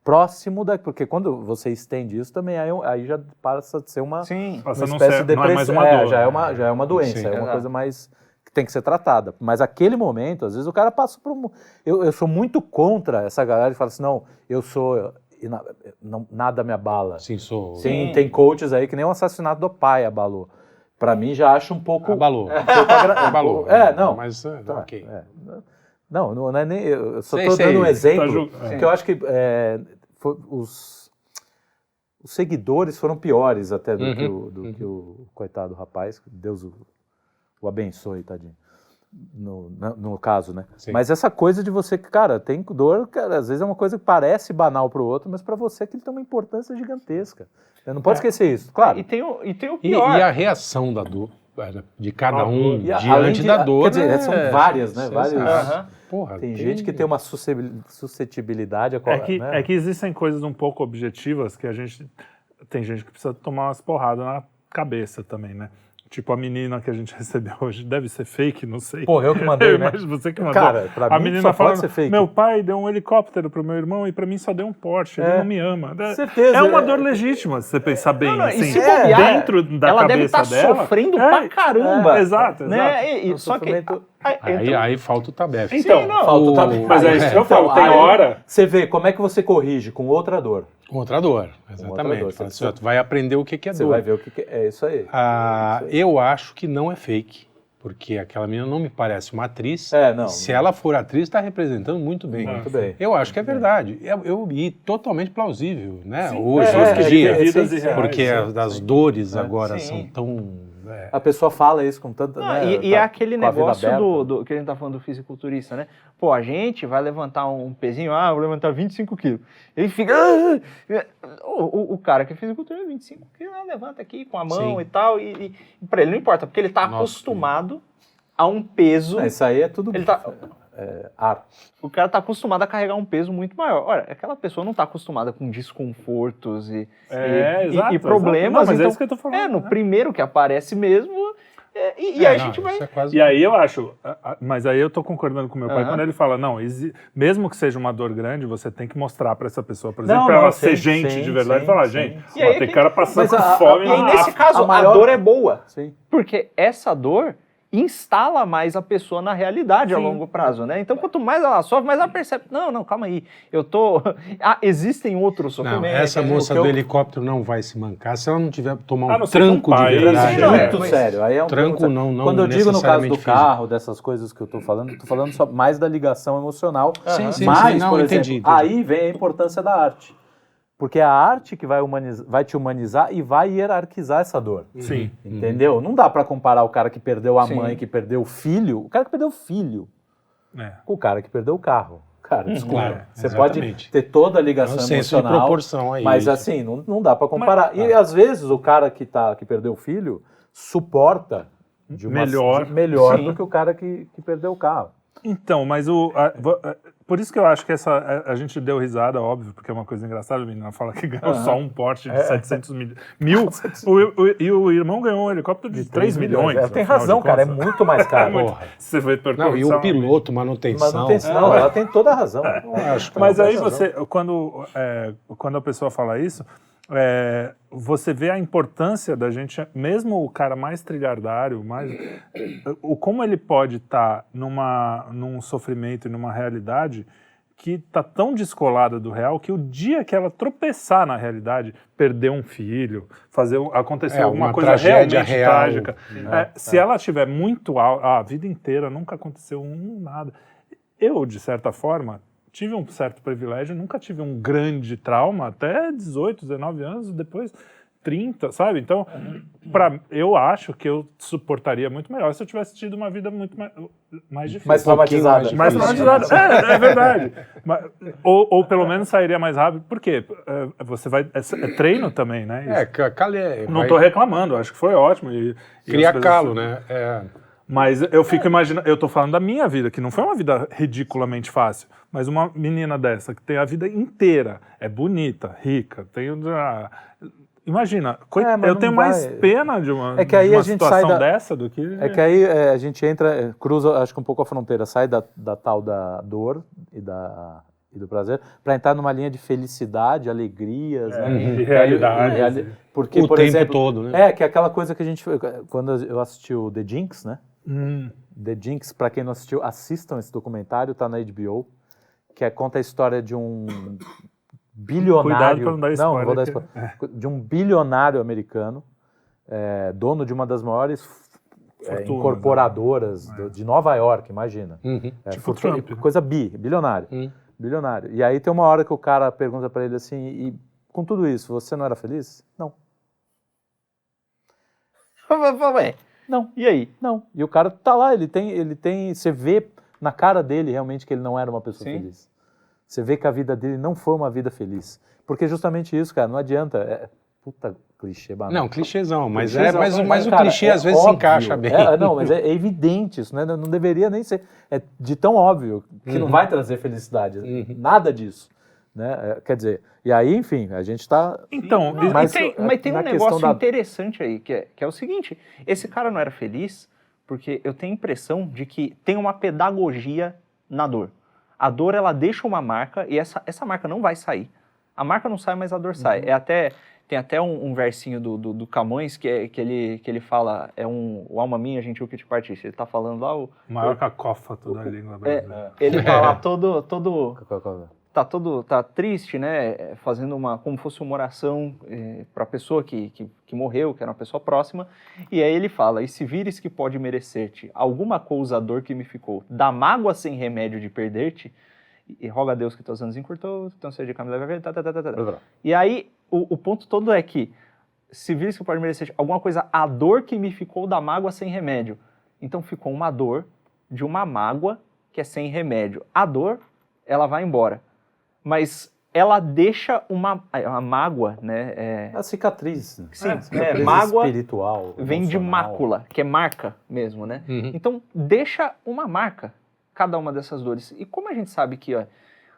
próximo porque quando você estende isso também, aí já passa de ser uma Sim. Passa a não espécie ser- de não é mais depressão. uma dor. Já é uma doença, Sim. é uma Exato. coisa mais que tem que ser tratada. Mas aquele momento, às vezes o cara passa por eu sou muito contra essa galera que fala assim, não, eu sou nada me abala. Sim, sou. Tem coaches aí que nem o assassinato do pai abalou. Pra mim já acho um pouco... Abalou. Abalou. Não. Mas, Tá, ok. Não é nem... Eu só Sei, tô sei. dando um Tá exemplo, ju- porque eu acho que os seguidores foram piores até do que o coitado rapaz, Deus o abençoe, tadinho. No caso, né? Sim. Mas essa coisa de você, cara, tem dor, cara, às vezes é uma coisa que parece banal pro outro, mas pra você aquilo tem uma importância gigantesca. Você não pode esquecer isso, claro. E tem o E pior. a reação da dor, de cada um E além diante da dor. quer dizer, são várias, né? Vários. Aham. Porra, Tem gente que tem uma suscetibilidade a né? É que existem coisas um pouco objetivas que tem gente que precisa tomar umas porradas na cabeça também, né? Tipo a menina que a gente recebeu hoje, deve ser fake, não sei. Porra, eu que mandei, né? Mas você que mandou. Cara, pra a mim menina só pode falando, ser fake. meu pai deu um helicóptero pro meu irmão e pra mim só deu um Porsche, ele não me ama. Certeza. É uma dor legítima, se você pensar bem, Não, e assim, se bobear, dentro da ela deve cabeça estar dela. sofrendo pra caramba. Exato, Né? É um Só que... sofrimento- Aí falta o tabef. Então, não. Falta o tabu. mas é isso que eu falo, Então, tem aí hora... Você vê como é que você corrige com outra dor. Outra dor, outra exatamente. dor, Fala você assim, ó, tu vai aprender o que é Você dor. vai ver o que é isso aí. Eu acho que não é fake, porque aquela menina não me parece uma atriz. Não. Se ela for atriz, está representando muito bem. Muito bem. Eu acho que é verdade. E totalmente plausível, né? Sim, Hoje pessoas em dia. vividas e reais, Porque as dores agora Sim. são tão... A pessoa fala isso com tanta... Não, né, e tá é aquele com a vida negócio aberta. do que a gente tá falando do fisiculturista, né? Pô, a gente vai levantar um pezinho, vou levantar 25 quilos. Ele fica... O cara que é fisiculturista, 25 quilos, levanta aqui com a mão Sim. e tal, e pra ele não importa, porque ele tá Nossa, acostumado a um peso... Não, isso aí é tudo Ele tá- ar. O cara tá acostumado a carregar um peso muito maior. Olha, aquela pessoa não tá acostumada com desconfortos e exato, problemas. Não, mas então, é isso que eu tô falando. no primeiro que aparece mesmo, e aí a gente vai... Isso é quase... E aí eu acho, mas aí eu tô concordando com meu pai Aham. quando ele fala, não, mesmo que seja uma dor grande, você tem que mostrar pra essa pessoa, por Não, exemplo, pra não, ela sim, ser gente sim, de verdade sim, e falar, sim. gente, E aí tem que- cara passando Mas fome. E aí, nesse a caso, maior- a dor é boa. Sim. Porque essa dor instala mais a pessoa na realidade a longo prazo, né? Então, quanto mais ela sofre, mais ela percebe, não, calma aí, eu tô... existem outros Não, sofrimentos. essa moça porque do eu- helicóptero não vai se mancar se ela não tiver tomar A um não ser com tranco o de pai. verdade. Sim, não, né? Muito mas- sério. Aí é um Tranco sério. não Quando eu digo no caso do necessariamente carro, dessas coisas que eu tô falando só mais da ligação emocional. Sim, sim, Mas, sim. Não, por entendi, exemplo, entendi. aí vem a importância da arte. Porque é a arte que vai te humanizar e vai hierarquizar essa dor. Sim. Entendeu? Não dá pra comparar o cara que perdeu a Sim. mãe, que perdeu o filho, o cara que perdeu o filho, com o cara que perdeu o carro. Cara, desculpa. claro, Você exatamente. pode ter toda a É um ligação senso de emocional, proporção aí. mas assim, não dá pra comparar. E às vezes o cara que perdeu o filho suporta Melhor. melhor Sim. do que o cara que perdeu o carro. Então, mas por isso que eu acho que a gente deu risada, óbvio, porque é uma coisa engraçada, a menina fala que ganhou só um Porsche de 700 mil, e o irmão ganhou um helicóptero de 3 milhões. Ela tem afinal razão, de cara, é contas. muito mais caro. Porra. Se você vê por Não, e o condição, piloto, manutenção. Não, ela tem toda a razão. Eu acho que Mas ela aí tem razão. você, quando a pessoa fala isso, você vê a importância da gente, mesmo o cara mais trilhardário, como ele pode estar num sofrimento e numa realidade que está tão descolada do real que o dia que ela tropeçar na realidade, perder um filho, acontecer alguma coisa realmente trágica, se ela estiver muito alta, a vida inteira nunca aconteceu nada. Eu, de certa forma, tive um certo privilégio, nunca tive um grande trauma até 18, 19 anos, depois 30, sabe? Então, eu acho que eu suportaria muito melhor se eu tivesse tido uma vida muito mais difícil. Mais traumatizada. Mais traumatizada, é verdade. Ou pelo menos sairia mais rápido. Por quê? Você vai... É treino também, né? Não estou reclamando, acho que foi ótimo. Cria calo, né? Mas eu fico imaginando, eu tô falando da minha vida, que não foi uma vida ridiculamente fácil, mas uma menina dessa, que tem a vida inteira, é bonita, rica, imagina, eu tenho mais pena de uma situação dessa do que... É que aí a gente cruza, acho que um pouco a fronteira, sai da tal da dor e do prazer, para entrar numa linha de felicidade, alegrias, né? De realidade. Porque, o por tempo exemplo, todo, né? que é aquela coisa que a gente... Quando eu assisti o The Jinx, né? The Jinx, para quem não assistiu, assistam esse documentário, tá na HBO, conta a história de um bilionário... Cuidado para não dar spoiler. Não vou dar spoiler. De um bilionário americano, dono de uma das maiores incorporadoras de Nova York, imagina. Tipo Trump. Coisa bilionário. Bilionário. E aí tem uma hora que o cara pergunta para ele assim, e com tudo isso, você não era feliz? Não. Não. E aí? Não. E o cara tá lá, ele tem, você vê na cara dele realmente que ele não era uma pessoa feliz. Você vê que a vida dele não foi uma vida feliz. Porque justamente isso, cara, não adianta. Puta clichê banal. Não, clichêzão, mas o cara, clichê às vezes óbvio, se encaixa bem. Não, mas é evidente isso, né? Não deveria nem ser. É de tão óbvio que não vai trazer felicidade. Nada disso. Né? Quer dizer, e aí, enfim, a gente está... Então, mas tem um negócio interessante aí, que é o seguinte, esse cara não era feliz porque eu tenho a impressão de que tem uma pedagogia na dor. A dor, ela deixa uma marca e essa marca não vai sair. A marca não sai, mas a dor sai. Tem até um versinho do Camões que ele fala, o alma minha, gentil que te partiste. Ele tá falando lá o maior cacófato da língua brasileira. Ele tá lá tá triste, né, fazendo como fosse uma oração para a pessoa que morreu, que era uma pessoa próxima, e aí ele fala, e se vires que pode merecer-te alguma coisa a dor que me ficou, da mágoa sem remédio de perder-te, e roga a Deus que teus anos encurtou, então seja de caminho leve a vida, E aí, o ponto todo é que, se vires que pode merecer-te alguma coisa a dor que me ficou da mágoa sem remédio, então ficou uma dor de uma mágoa que é sem remédio. A dor, ela vai embora. Mas ela deixa uma mágoa, né? A cicatriz. Sim, mágoa espiritual. Vem de mácula, que é marca mesmo, né? Então, deixa uma marca, cada uma dessas dores. E como a gente sabe que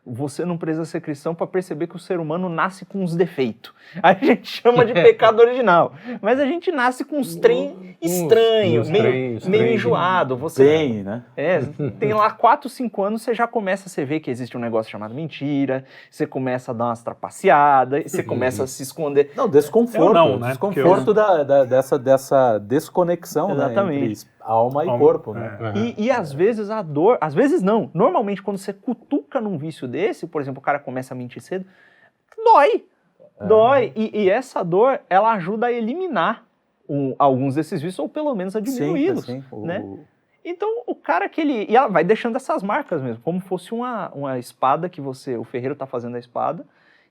você não precisa ser cristão para perceber que o ser humano nasce com uns defeitos. A gente chama de pecado original. Mas a gente nasce com uns trem estranhos, meio enjoado. Tem, né? Tem lá 4, 5 anos, você já começa a ver que existe um negócio chamado mentira, você começa a dar umas trapaceadas, você começa a se esconder. Não, desconforto. Né? Desconforto dessa desconexão, exatamente, né, entre alma e corpo, né? E às vezes a dor, às vezes não. Normalmente quando você cutuca num vício desse, por exemplo, o cara começa a mentir cedo, dói. E essa dor, ela ajuda a eliminar alguns desses vícios, ou pelo menos a diminuí-los, né? Então, o cara e ela vai deixando essas marcas mesmo, como fosse uma espada que o ferreiro tá fazendo a espada,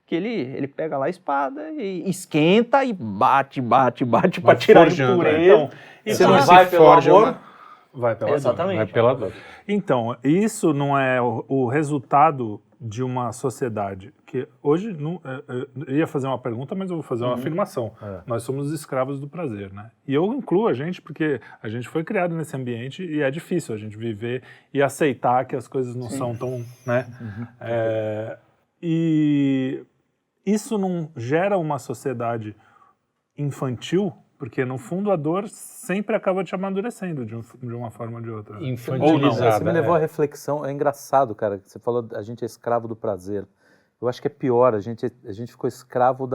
que ele pega lá a espada e esquenta e bate para tirar a impureza. Então, você não vai pelo amor, vai pela exatamente. Vai pela dor. Então, isso não é o resultado de uma sociedade que hoje, eu ia fazer uma pergunta, mas eu vou fazer uma afirmação. Nós somos escravos do prazer, né? E eu incluo a gente porque a gente foi criado nesse ambiente e é difícil a gente viver e aceitar que as coisas não são tão, né? E isso não gera uma sociedade infantil, porque no fundo a dor sempre acaba te amadurecendo de uma forma ou de outra. Infantilizada. Você me levou à reflexão, é engraçado, cara, você falou a gente é escravo do prazer. Eu acho que é pior, a gente ficou escravo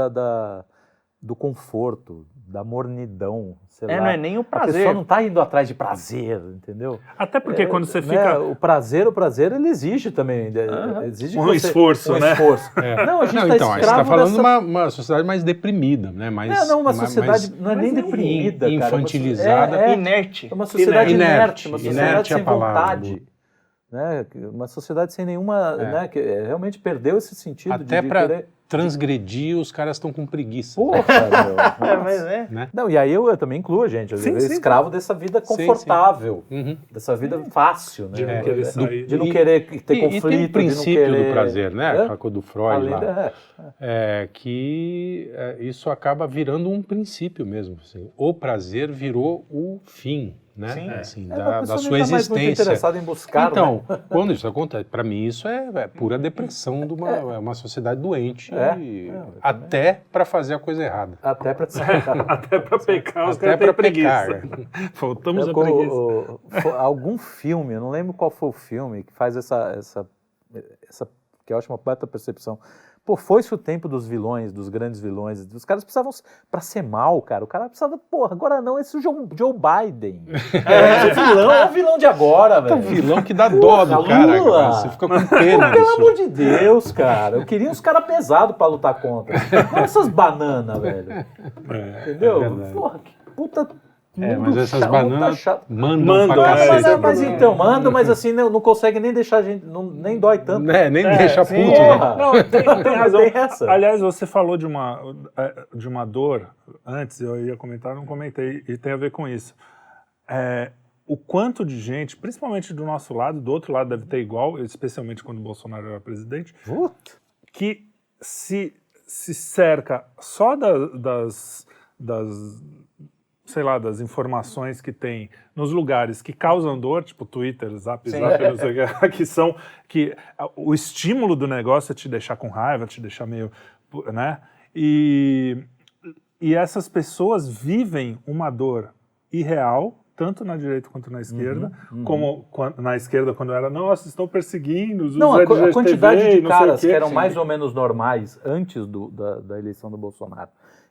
do conforto, da mornidão, sei lá. Não é nem o prazer. A pessoa não está indo atrás de prazer, entendeu? Até porque quando você fica... O prazer, ele exige também. Exige esforço, né? Esforço. Não, a gente está então, você está falando de uma sociedade mais deprimida, né? Uma sociedade não é nem deprimida, infantilizada. Inerte. É uma sociedade inerte, uma sociedade inerte sem a palavra, vontade. Né? Uma sociedade sem nenhuma... Né? Que realmente perdeu esse sentido até de para querer... transgredir, os caras estão com preguiça. Porra, meu. Mas né? Não, e aí eu também incluo a gente. Eu escravo dessa vida confortável, dessa vida fácil, né? De não querer sair. De não querer ter conflito. E tem o princípio de não querer... do prazer, né? Aquela coisa do Freud lá. Que isso acaba virando um princípio mesmo. Assim. O prazer virou o fim, né? Sim. Assim, A da pessoa sua nem tá mais existência. muito interessada em buscar, Então, né? quando isso acontece, para mim isso é pura depressão de uma sociedade doente. Até para fazer a coisa errada. Até para Até para pecar, os Até caras têm para preguiça. pecar. Faltamos a preguiça. Algum filme, eu não lembro qual foi o filme, que faz essa que eu acho uma baita percepção. Pô, foi-se o tempo dos vilões, dos grandes vilões. Os caras precisavam, pra ser mal, cara, o cara precisava, porra, agora não, esse é o Joe Biden. É o vilão de agora, velho. É o vilão que dá dó do cara. Você fica com pena. Pelo amor de Deus, cara. Eu queria uns caras pesados pra lutar contra. Não essas bananas, velho. Entendeu? Porra, que puta... mas essas bananas mandam pra cacete. Mas assim, não consegue nem deixar a gente, nem dói tanto. Nem deixa puto, né? Não, tem razão. Tem essa. Aliás, você falou de uma dor, antes eu ia comentar, não comentei, e tem a ver com isso. O quanto de gente, principalmente do nosso lado, do outro lado deve ter igual, especialmente quando o Bolsonaro era presidente, que se cerca só das sei lá, das informações que tem nos lugares que causam dor, tipo Twitter, Zap, não sei o que o estímulo do negócio é te deixar com raiva, te deixar meio, né? E essas pessoas vivem uma dor irreal, tanto na direita quanto na esquerda, como na esquerda quando era, nossa, estão perseguindo os a quantidade TV, de caras que eram sim. mais ou menos normais antes da eleição do Bolsonaro,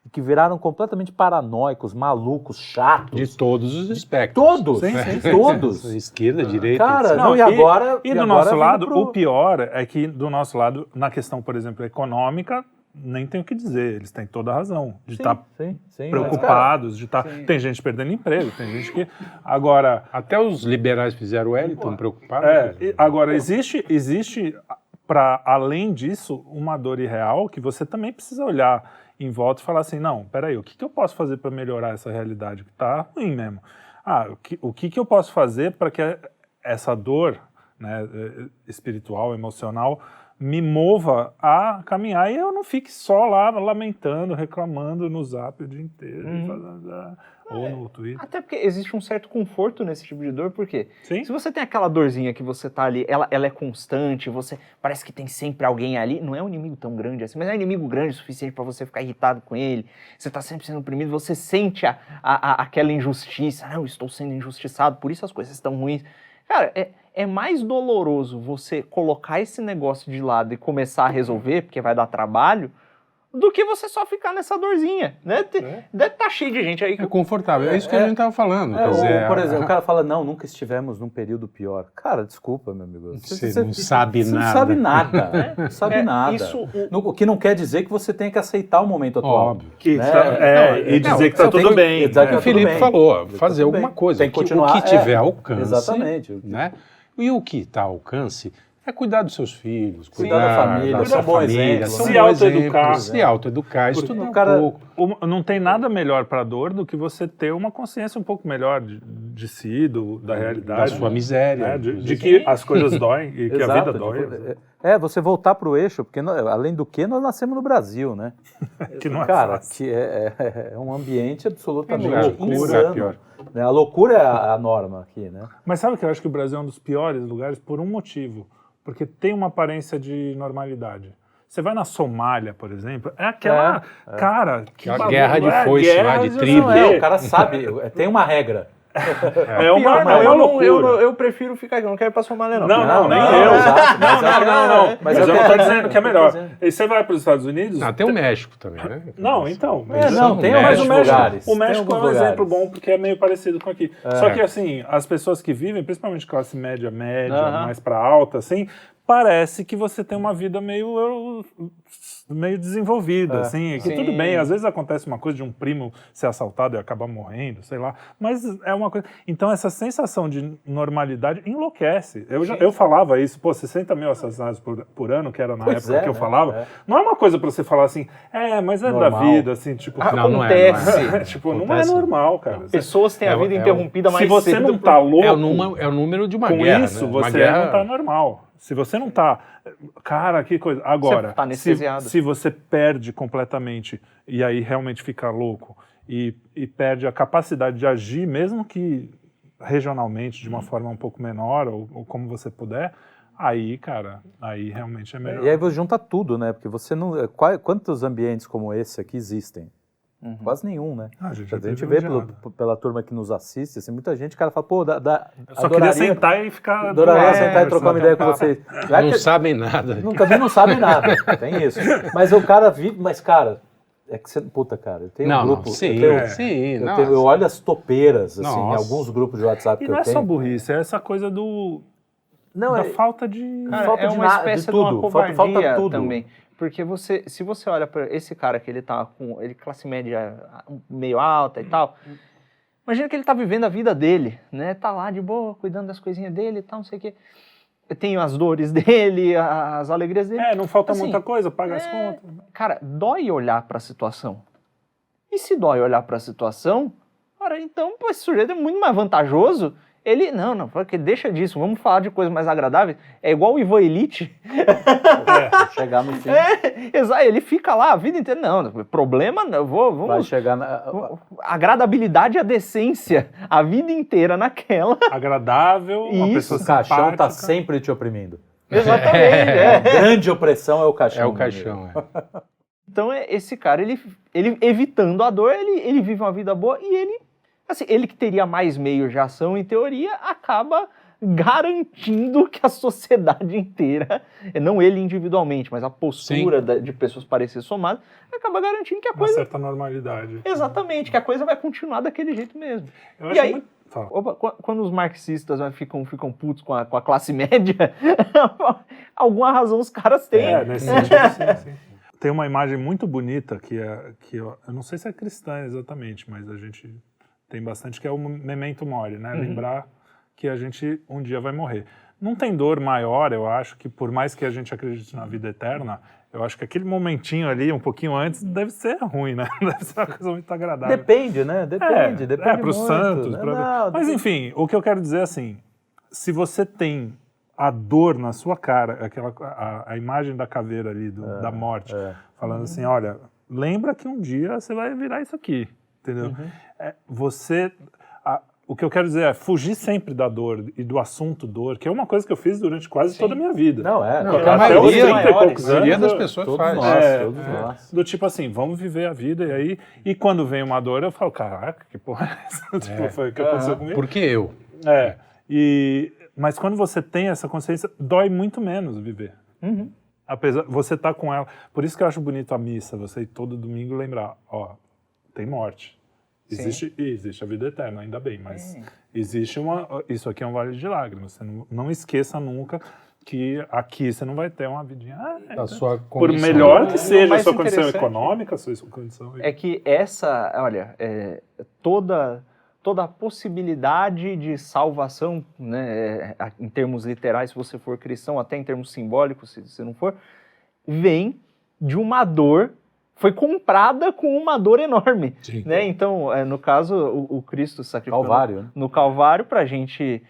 que viraram completamente paranoicos, malucos, chatos. De todos os espectros. Todos, todos. Esquerda, direita. Cara, e agora... E do nosso lado, o pior é que do nosso lado, na questão, por exemplo, econômica, nem tem o que dizer, eles têm toda a razão de estar preocupados, de estar... Tem gente perdendo emprego, tem gente que... Agora... Até os liberais fizeram o L, estão preocupados. Agora, existe para além disso, uma dor irreal que você também precisa olhar em volta e falar assim, não, peraí, o que eu posso fazer para melhorar essa realidade que está ruim mesmo? O que eu posso fazer para que essa dor, né, espiritual, emocional, me mova a caminhar e eu não fique só lá lamentando, reclamando no Zap o dia inteiro, ou no Twitter. Até porque existe um certo conforto nesse tipo de dor, porque Sim. se você tem aquela dorzinha que você tá ali, ela é constante, você parece que tem sempre alguém ali, não é um inimigo tão grande assim, mas é um inimigo grande o suficiente para você ficar irritado com ele, você tá sempre sendo oprimido, você sente aquela injustiça, eu estou sendo injustiçado, por isso as coisas estão ruins. Cara, é mais doloroso você colocar esse negócio de lado e começar a resolver, porque vai dar trabalho, do que você só ficar nessa dorzinha, né? Deve estar cheio de gente aí. É confortável, é isso que a gente estava falando. Por exemplo, o cara fala, não, nunca estivemos num período pior. Cara, desculpa, meu amigo. Você não sabe nada. Não sabe nada, não sabe nada. O que não quer dizer que você tem que aceitar o momento atual. Óbvio. E dizer que está tudo bem. O Felipe falou, fazer alguma coisa. Tem que continuar. O que tiver alcance. Exatamente. Né? E o que está ao alcance é cuidar dos seus filhos, cuidar da família, sua família, se autoeducar. Se autoeducar, estudar pouco. Não tem nada melhor para a dor do que você ter uma consciência um pouco melhor de si, da realidade. Da sua miséria. De que as coisas doem e que a vida dói. Você voltar para o eixo, porque além do que nós nascemos no Brasil, né? Que não é fácil. Que é um ambiente absolutamente loucura, insano. pior. A loucura é a norma aqui, né? Mas sabe que eu acho que o Brasil é um dos piores lugares por um motivo. Porque tem uma aparência de normalidade. Você vai na Somália, por exemplo, é aquela... Cara, que guerra de foice lá, de tribo. O cara sabe, tem uma regra. É uma loucura. Eu prefiro ficar aqui, eu não quero ir pra Somália, não. Não, nem não, eu. exato, Não. Mas eu não tô dizendo que é melhor. dizendo. E você vai para os Estados Unidos... Tem o México também, né? Não, então. tem mas alguns lugares. O México é um lugares. exemplo bom porque é meio parecido com aqui. Só que, assim, as pessoas que vivem, principalmente classe média, mais para alta, assim, parece que você tem uma vida meio desenvolvida, assim. Que tudo bem, às vezes acontece uma coisa de um primo ser assaltado e acabar morrendo, sei lá. Mas é uma coisa... Então, essa sensação de normalidade enlouquece. Eu falava isso, 60 mil assassinatos por ano, que era na época que eu falava. Não é uma coisa pra você falar assim, mas é normal. Da vida, assim, tipo... Acontece. Tipo, não é normal, cara. Pessoas têm a vida interrompida mais cedo. Se você não tá louco... É o número de uma com guerra, isso, né? você não tá normal. Se você não tá... Cara, que coisa... Agora, você tá anestesiado. Se você perde completamente e aí realmente fica louco e perde a capacidade de agir, mesmo que regionalmente, de uma forma um pouco menor ou como você puder, aí, cara, aí realmente é melhor. E aí você junta tudo, né? Porque você não... Quantos ambientes como esse aqui existem? Quase nenhum, né? A gente vê pela turma que nos assiste, assim, muita gente, cara, fala, pô, eu só queria sentar e ficar... Adoraria sentar e trocar uma ideia com vocês. Não sabem nada. Também não sabem nada, tem isso. Mas o cara vive, mas, cara, é que você... Puta, cara, eu tenho um grupo... Eu olho as topeiras, assim, em alguns grupos de WhatsApp que eu tenho. E não é só burrice, é essa coisa da falta de... Cara, falta uma espécie de uma covardia falta tudo. também. Porque se você olha para esse cara que ele tá com classe média meio alta e tal, imagina que ele tá vivendo a vida dele, né? Tá lá de boa, cuidando das coisinhas dele e tal, não sei o quê. Tem as dores dele, as alegrias dele. Não falta muita coisa, paga as contas. Cara, dói olhar para a situação. E se dói olhar para a situação, cara, então esse sujeito é muito mais vantajoso. Ele, não, porque deixa disso, vamos falar de coisas mais agradáveis. É igual o Ivan Elite. Chegar no fim. Exato, ele fica lá a vida inteira. Não, problema não, vamos... Vai chegar agradabilidade e a decência, a vida inteira naquela. Agradável, uma pessoa simpática. O caixão tá sempre te oprimindo. Exatamente, Grande opressão é o caixão. É o caixão, Então, esse cara, ele evitando a dor, ele vive uma vida boa e ele que teria mais meios de ação, em teoria, acaba garantindo que a sociedade inteira, não ele individualmente, mas a postura de pessoas parecer somadas, acaba garantindo que a coisa... Uma certa normalidade. Exatamente, que a coisa vai continuar daquele jeito mesmo. Eu acho muito... Quando os marxistas ficam putos com a classe média, alguma razão os caras têm. Nesse sentido, sim. Tem uma imagem muito bonita que eu não sei se é cristã exatamente, mas a gente... tem bastante, que é o memento mori, né? Lembrar que a gente um dia vai morrer. Não tem dor maior, eu acho, que por mais que a gente acredite na vida eterna, eu acho que aquele momentinho ali, um pouquinho antes, deve ser ruim, né? Deve ser uma coisa muito agradável. Depende, né? Depende para os santos. Né? Mas enfim, o que eu quero dizer é assim, se você tem a dor na sua cara, a imagem da caveira ali, da morte, falando assim, olha, lembra que um dia você vai virar isso aqui. Entendeu? O que eu quero dizer é fugir sempre da dor e do assunto dor, que é uma coisa que eu fiz durante quase toda a minha vida. A maioria das pessoas faz. Todos nós. Do tipo assim, vamos viver a vida e quando vem uma dor eu falo, caraca, que porra é essa? Tipo, foi o que aconteceu comigo. Por que eu? Mas quando você tem essa consciência, dói muito menos viver. Apesar, você tá com ela. Por isso que eu acho bonito a missa, você ir todo domingo lembrar, tem morte. Existe a vida eterna, ainda bem, mas existe isso aqui é um vale de lágrimas. Você não esqueça nunca que aqui você não vai ter uma vidinha. Sua por melhor que seja a sua condição econômica, a sua condição... É que toda a possibilidade de salvação, né, em termos literais, se você for cristão, até em termos simbólicos, se você não for, vem de uma dor. Foi comprada com uma dor enorme, né? Então, no caso, o Cristo sacrificou no Calvário para a gente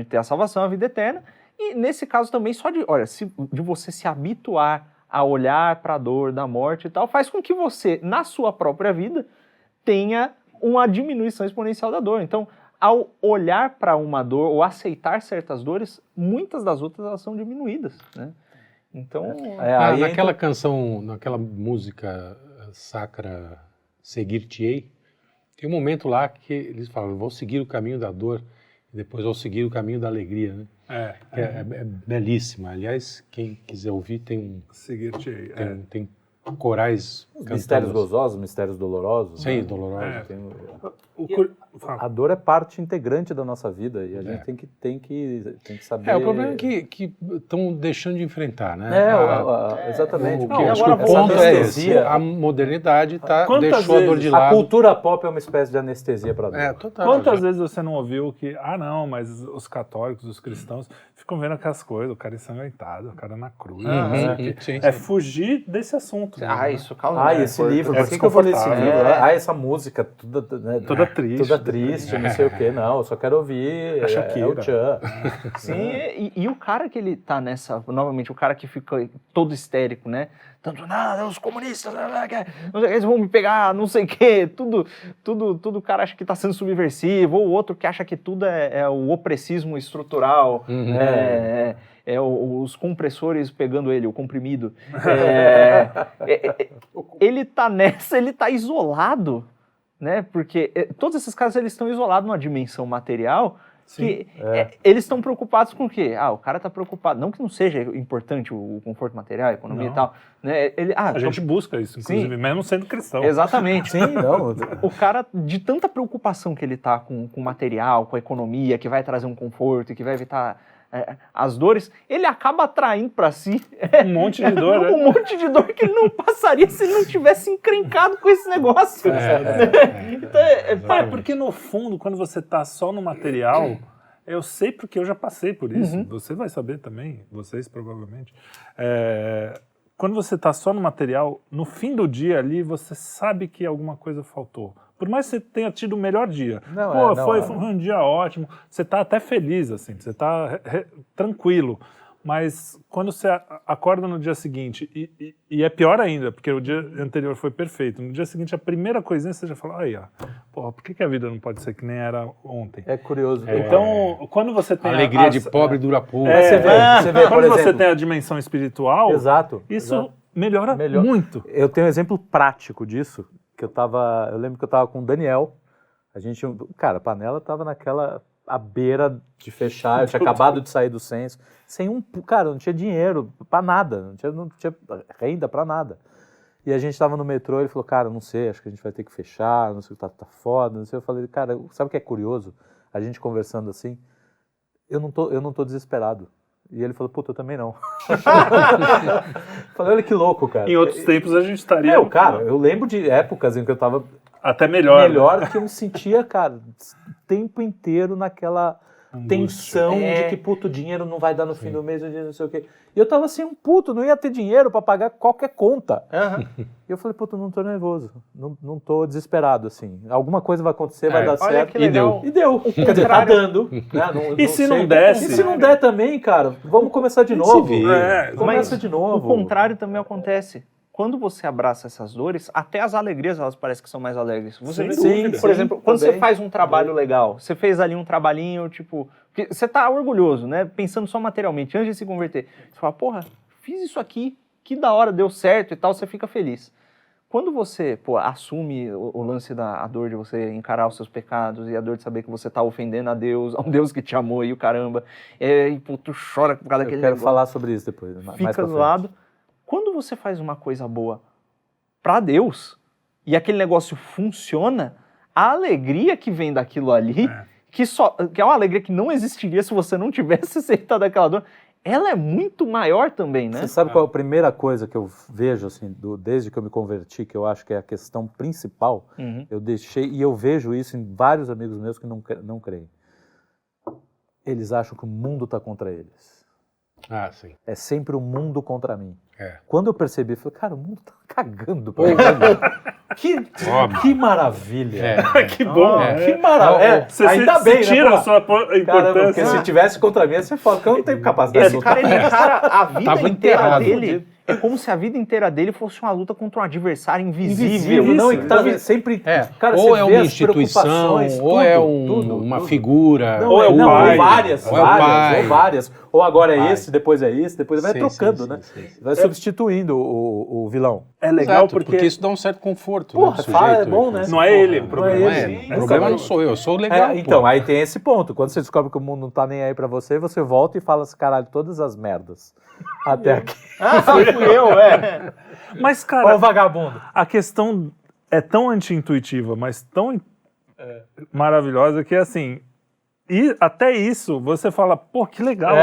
ter a salvação, a vida eterna. E nesse caso também, só de você se habituar a olhar para a dor da morte e tal, faz com que você, na sua própria vida, tenha uma diminuição exponencial da dor. Então, ao olhar para uma dor ou aceitar certas dores, muitas das outras elas são diminuídas, né? Então, naquela música sacra Seguir-te-ei, Tem um momento lá que eles falam, eu vou seguir o caminho da dor, e depois vou seguir o caminho da alegria, né? É belíssima. Aliás, quem quiser ouvir, tem corais Mistérios gozosos, mistérios dolorosos. Sim, né? dolorosos. A dor é parte integrante da nossa vida e a gente tem que saber... O problema é que estão deixando de enfrentar, né? Exatamente. Acho que o ponto é esse. A modernidade deixou a dor de lado. A cultura pop é uma espécie de anestesia para a dor. Total. Quantas vezes você não ouviu que, não, mas os católicos, os cristãos, ficam vendo aquelas coisas, o cara ensanguentado, o cara na cruz. Sim. Fugir desse assunto. Isso causa... esse livro, por que eu falei esse livro? Essa música, toda triste. Toda triste, não sei o quê. Não, eu só quero ouvir o Tchan. Sim, e o cara que ele tá nessa... Novamente, o cara que fica todo histérico, né? Tanto, os comunistas, eles vão me pegar, não sei o quê. Tudo o cara acha que tá sendo subversivo. Ou o outro que acha que tudo é o opressismo estrutural. Os compressores pegando ele, o comprimido. Ele tá nessa, ele tá isolado, né? Porque todos esses casos eles estão isolados numa dimensão material. Que eles estão preocupados com o quê? O cara está preocupado, não que não seja importante o conforto material, a economia e tal, né? A gente busca isso, inclusive, mesmo sendo cristão. Exatamente. Sim, não. O cara, de tanta preocupação que ele tá com o material, com a economia, que vai trazer um conforto e que vai evitar as dores, ele acaba atraindo para si um monte de dor, né? Um monte de dor que ele não passaria se ele não tivesse encrencado com esse negócio. Então, porque no fundo, quando você tá só no material, eu sei porque eu já passei por isso, você vai saber também, vocês provavelmente, quando você tá só no material, no fim do dia ali, você sabe que alguma coisa faltou. Por mais que você tenha tido o melhor dia. Foi um dia ótimo, você está até feliz, assim, você está tranquilo. Mas quando você acorda no dia seguinte, e é pior ainda, porque o dia anterior foi perfeito, no dia seguinte a primeira coisinha você já fala, por que a vida não pode ser que nem era ontem? É curioso. Então, quando você tem... A alegria de pobre dura pouco. Você vê, quando você tem a dimensão espiritual, isso melhora muito. Eu tenho um exemplo prático disso, que eu lembro que eu tava com o Daniel, a panela tava à beira de fechar, eu tinha acabado de sair do censo, não tinha dinheiro pra nada, não tinha renda pra nada. E a gente tava no metrô, ele falou, cara, não sei, acho que a gente vai ter que fechar, não sei o que, tá foda, não sei. Eu falei, cara, sabe o que é curioso? A gente conversando assim, eu não tô desesperado. E ele falou, puta, eu também não. Falei, olha que louco, cara. Em outros tempos a gente estaria... eu lembro de épocas em que eu tava... Até melhor. Melhor, que eu me sentia, cara, o tempo inteiro naquela tensão de que, puto, o dinheiro não vai dar no fim do mês, não sei o quê. E eu tava assim, não ia ter dinheiro pra pagar qualquer conta. E eu falei, puto, não tô nervoso, não tô desesperado, assim. Alguma coisa vai acontecer, vai dar certo. E deu. Quer dizer, tá dando. Né? E se não der? E se não der também, cara, vamos começar de novo. Começa de novo. O contrário também acontece. Quando você abraça essas dores, até as alegrias, elas parecem que são mais alegres. Você vê, por exemplo, quando você faz um trabalho legal, você fez ali um trabalhinho, porque você tá orgulhoso, né? Pensando só materialmente, antes de se converter. Você fala, fiz isso aqui, que da hora, deu certo e tal, você fica feliz. Quando você, assume o lance da dor de você encarar os seus pecados e a dor de saber que você tá ofendendo a um Deus que te amou e o caramba, tu chora por causa daquele negócio. Eu quero falar sobre isso depois. Fica do lado. Quando você faz uma coisa boa para Deus e aquele negócio funciona, a alegria que vem daquilo ali, que é uma alegria que não existiria se você não tivesse aceitado aquela dor, ela é muito maior também, né? Você sabe qual é a primeira coisa que eu vejo, assim, desde que eu me converti, que eu acho que é a questão principal? Eu deixei, e eu vejo isso em vários amigos meus que não creem. Eles acham que o mundo está contra eles. Sim. É sempre o mundo contra mim. É. Quando eu percebi, eu falei, cara, o mundo tá cagando pra mim. Que maravilha. Que bom. Que maravilha. Ainda bem, tira a sua importância. Caramba, porque se tivesse contra mim, você fala que eu não tenho capacidade. Esse cara, ele encara a vida inteira dele é como se a vida inteira dele fosse uma luta contra um adversário invisível. Não, e que tá sempre... Cara, ou é uma instituição, ou é uma figura, Não, ou é o pai. Ou várias. Ou agora é esse, depois é esse, depois vai trocando, né? Vai substituindo o vilão. É legal Exato, porque isso dá um certo conforto. Porra, né, é bom, né? Não é ele o problema. O problema não sou eu sou legal. Então, aí tem esse ponto. Quando você descobre que o mundo não tá nem aí pra você, você volta e fala assim, caralho, todas as merdas. Até aqui. Fui eu, Mas, cara, Ó o vagabundo. a questão é tão anti-intuitiva, mas tão maravilhosa que, assim, e até isso você fala, pô, que legal.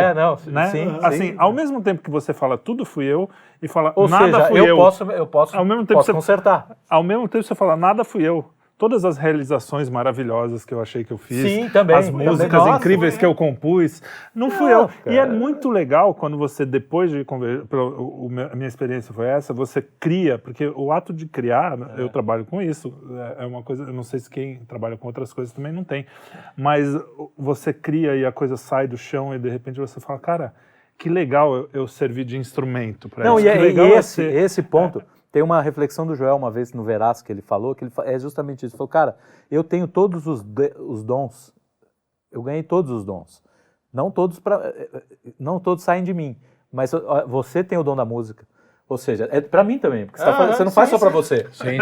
Né? Sim. Assim, ao mesmo tempo que você fala tudo fui eu e fala Ou nada seja, fui eu. Eu posso, Ao mesmo tempo posso você consertar. Ao mesmo tempo você fala nada fui eu. Todas as realizações maravilhosas que eu achei que eu fiz, Sim, também, as músicas incríveis que eu compus, não fui eu. Cara. E é muito legal quando você, depois de a minha experiência foi essa, você cria, porque o ato de criar, eu trabalho com isso, é uma coisa, eu não sei se quem trabalha com outras coisas também não tem, mas você cria e a coisa sai do chão e de repente você fala, cara, que legal eu servir de instrumento para isso. Não, que legal esse ponto... Tem uma reflexão do Joel uma vez no Verás que ele falou, que é justamente isso. Ele falou, cara, eu tenho todos os dons, eu ganhei todos os dons. Não todos saem de mim, mas você tem o dom da música. Ou seja, é pra mim também, porque você não faz só pra você. Sim.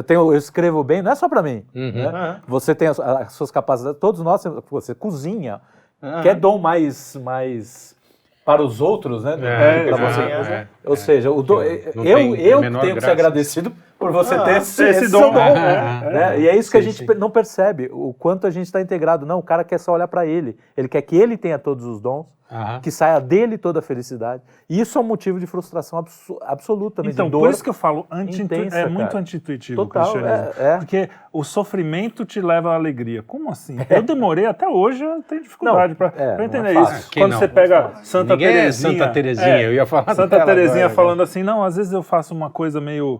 Eu escrevo bem, não é só pra mim. Né? Você tem as suas capacidades, todos nós, você cozinha, que é dom mais para os outros, né? Para você. Ou seja, eu tenho que ser agradecido por você ter esse dom. Né? E é isso que a gente não percebe, o quanto a gente está integrado. Não, o cara quer só olhar para ele. Ele quer que ele tenha todos os dons, que saia dele toda a felicidade. E isso é um motivo de frustração absoluta. Então, por isso que eu falo, é muito anti-intuitivo o cristianismo. Porque o sofrimento te leva à alegria. Como assim? Eu demorei até hoje, eu tenho dificuldade para entender isso. Quando você pega Santa Terezinha. Santa Terezinha, eu ia falar Santa Terezinha falando assim, não, às vezes eu faço uma coisa meio,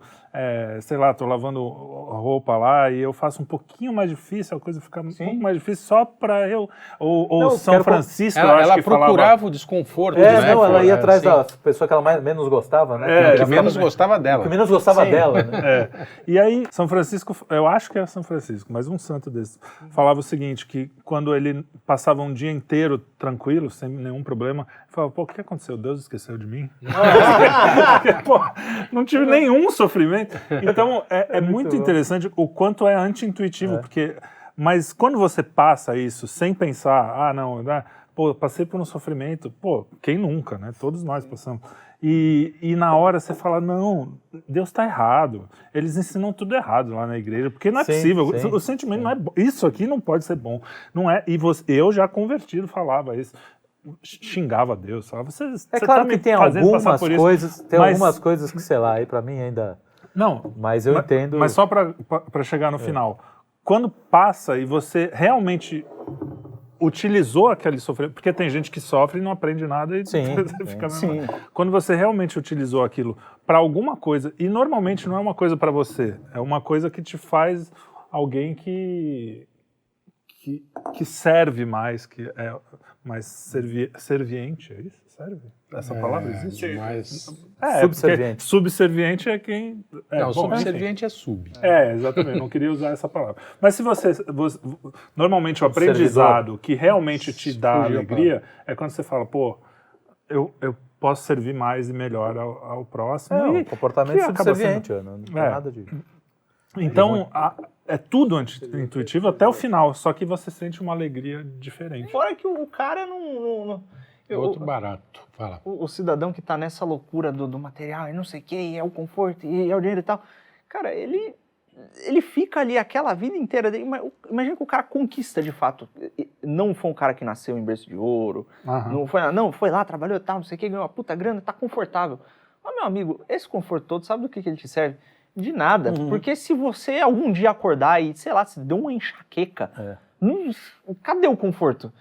sei lá, tô lavando roupa lá e eu faço um pouquinho mais difícil, a coisa fica um pouco mais difícil só para eu... Ou São Francisco, eu acho que falava... Ela procurava o desconforto. Ela ia atrás da pessoa que ela menos gostava, né? Que menos gostava dela. Que menos gostava dela, né? E aí, São Francisco, eu acho que era São Francisco, mas um santo desse, falava o seguinte, que quando ele passava um dia inteiro tranquilo, sem nenhum problema, ele falava, pô, o que aconteceu? Deus esqueceu de mim? Pô, não tive nenhum sofrimento. Então, é muito interessante o quanto é anti-intuitivo, porque... Mas quando você passa isso sem pensar, pô, passei por um sofrimento, pô, quem nunca, né? Todos nós passamos. E na hora você fala, não, Deus está errado. Eles ensinam tudo errado lá na igreja, porque não é possível. O sentimento não é bom. Isso aqui não pode ser bom. Não é. E eu já convertido falava isso. Xingava Deus. Falava, você claro tá que tem algumas coisas que, sei lá, aí pra mim ainda... Não. Mas eu entendo... Mas só para chegar no final. Quando passa e você realmente utilizou aquele sofrimento, porque tem gente que sofre e não aprende nada e fica mesmo. Quando você realmente utilizou aquilo para alguma coisa, e normalmente não é uma coisa para você, é uma coisa que te faz alguém que serve mais, que é mais serviente, é isso? Serve? Essa palavra existe? Subserviente. Subserviente é quem... subserviente é sub. Exatamente, não queria usar essa palavra. Mas se você normalmente o aprendizado que realmente te dá alegria é quando você fala, pô, eu posso servir mais e melhor ao próximo. Um comportamento subserviente, não tem nada de... Então, é tudo intuitivo até o final, só que você sente uma alegria diferente. Fora que o cara não... Outro barato, fala. O cidadão que tá nessa loucura do material e não sei o que, e é o conforto, e é o dinheiro e tal, cara, ele fica ali aquela vida inteira dele. Imagina que o cara conquista de fato. Não foi um cara que nasceu em berço de ouro, foi lá, trabalhou e tal, não sei o que, ganhou uma puta grana, tá confortável. Mas, meu amigo, esse conforto todo, sabe do que ele te serve? De nada. Porque se você algum dia acordar e, sei lá, se deu uma enxaqueca, Cadê o conforto?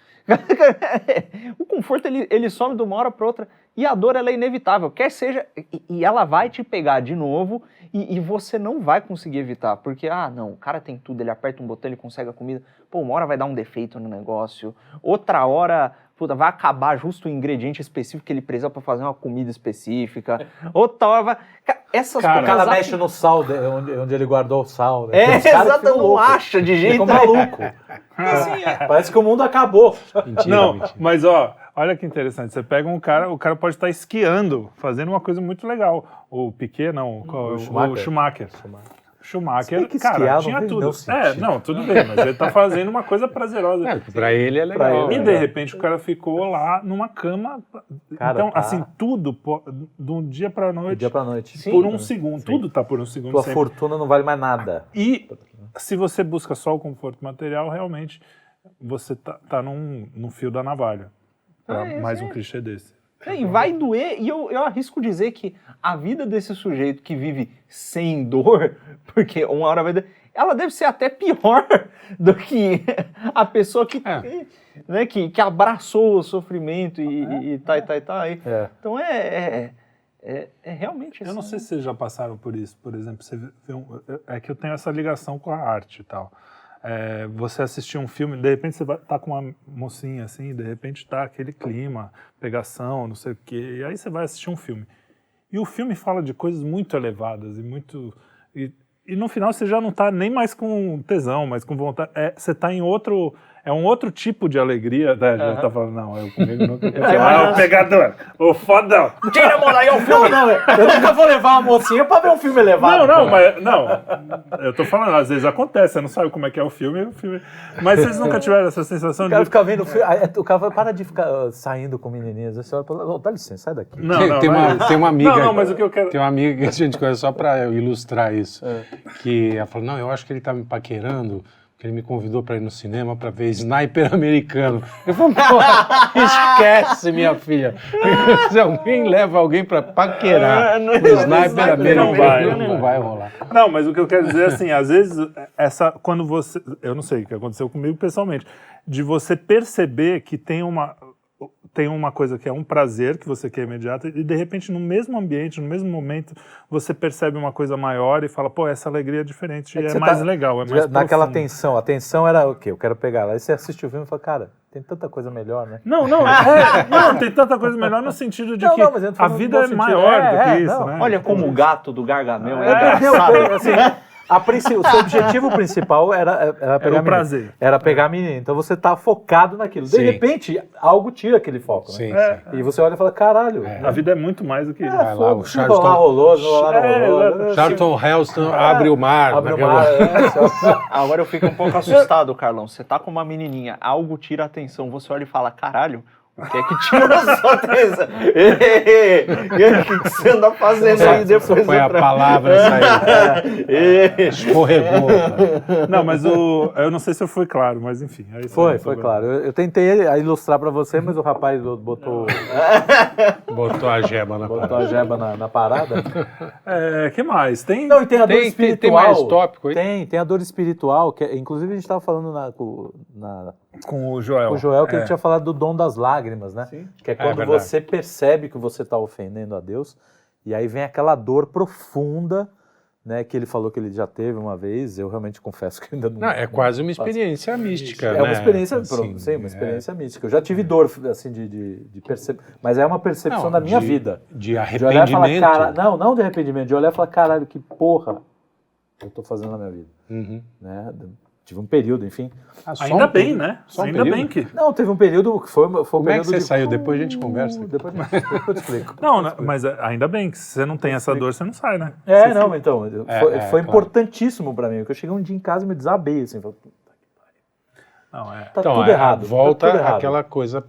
O conforto, ele some de uma hora para outra e a dor, ela é inevitável, quer seja, e ela vai te pegar de novo e você não vai conseguir evitar, porque, não, o cara tem tudo, ele aperta um botão, ele consegue a comida, pô, uma hora vai dar um defeito no negócio, outra hora, puta, vai acabar justo o ingrediente específico que ele precisa para fazer uma comida específica, outra hora vai... O cara mexe no sal, onde ele guardou o sal. Né? Exato, não acha de jeito. Ficou maluco. Parece que o mundo acabou. Mentira. Mas olha que interessante. Você pega um cara, o cara pode estar esquiando, fazendo uma coisa muito legal. O Piquet, não, o Schumacher. Schumacher, cara, tinha tudo. Tudo bem, mas ele tá fazendo uma coisa prazerosa. Pra ele é legal. E de repente o cara ficou lá numa cama. Cara, então, assim, tudo de um dia pra noite. Sim, por um segundo. Sim. Tudo tá por um segundo. Tua fortuna não vale mais nada. E se você busca só o conforto material, realmente você tá num fio da navalha. Mais um clichê desse. E vai doer, e eu arrisco dizer que a vida desse sujeito que vive sem dor, porque uma hora vai doer, ela deve ser até pior do que a pessoa que, né, que abraçou o sofrimento e tá. Então realmente assim. Eu não sei se vocês já passaram por isso, por exemplo, você vê é que eu tenho essa ligação com a arte e tal. Você assistir um filme, de repente você tá com uma mocinha assim, de repente tá aquele clima, pegação, não sei o quê, e aí você vai assistir um filme. E o filme fala de coisas muito elevadas e no final você já não tá nem mais com tesão, mas com vontade. Você tá em outro... É um outro tipo de alegria, né? Já tá falando, não, eu comigo nunca. O pegador, o fodão. Tira a mão daí, é um filme. Não, eu nunca vou levar uma mocinha pra ver um filme elevado. Não, eu tô falando, às vezes acontece, você não sabe como é que é o filme. Mas vocês nunca tiveram essa sensação de... O cara fica vendo o filme, o cara para de ficar saindo com menininhas, você olha e fala, dá licença, sai daqui. Tem uma amiga... Não, mas o que eu quero... Tem uma amiga que a gente conhece só pra ilustrar isso, que ela falou, não, eu acho que ele tá me paquerando, ele me convidou para ir no cinema para ver Sniper americano. Eu falei, esquece, minha filha. Se alguém leva alguém para paquerar o Sniper americano, não vai rolar. Não, mas o que eu quero dizer é assim, às vezes, quando você... Eu não sei o que aconteceu comigo pessoalmente, de você perceber que tem uma coisa que é um prazer que você quer imediato e de repente no mesmo ambiente, no mesmo momento, você percebe uma coisa maior e fala, pô, essa alegria é diferente, é mais legal, é mais naquela profundo. tensão, a tensão era o quê? Eu quero pegar ela. Aí você assiste o filme e fala, cara, tem tanta coisa melhor, né? Não, tem tanta coisa melhor no sentido de que a vida é maior do que isso, né? Olha como o gato do Gargamel o seu objetivo principal era pegar prazer. Era pegar a menina. Então você tá focado naquilo. De repente, algo tira aquele foco, né? Sim. E você olha e fala, caralho. A vida é muito mais do que isso. Vai lá, o Charlton Heston abre o mar. Agora eu fico um pouco assustado, Carlão. Você tá com uma menininha, algo tira a atenção, você olha e fala, caralho, o que é que tira a sua atenção? O que você anda fazendo aí depois? Foi a palavra sair. Escorregou. Não, mas eu não sei se eu fui claro, mas enfim. Foi claro. Eu tentei ilustrar pra você, mas o rapaz botou a jeba na parada. Que mais? Tem a dor espiritual. Tem mais tópico aí? Tem a dor espiritual, que inclusive a gente estava falando com o Joel. Com o Joel, que ele tinha falado do dom das lágrimas, né? Sim. Que é quando você percebe que você está ofendendo a Deus, e aí vem aquela dor profunda, né? Que ele falou que ele já teve uma vez, eu realmente confesso que ainda não... Não, é quase uma experiência mística, né? É uma experiência, uma experiência mística. Eu já tive dor, assim, de perceber, mas é uma percepção da minha vida. De arrependimento? De olhar e falar, não de arrependimento, de olhar e falar, caralho, que porra eu tô fazendo na minha vida. Né? Tive um período, enfim. Ainda bem, né? Ainda bem que... Não, teve um período que foi um período Como é que você saiu? Depois a gente conversa. Depois eu te explico. Não, mas ainda bem que se você não tem essa dor, você não sai, né? Então, foi importantíssimo pra mim, porque eu cheguei um dia em casa e me desabei, assim, falei, tá tudo errado. Volta àquela coisa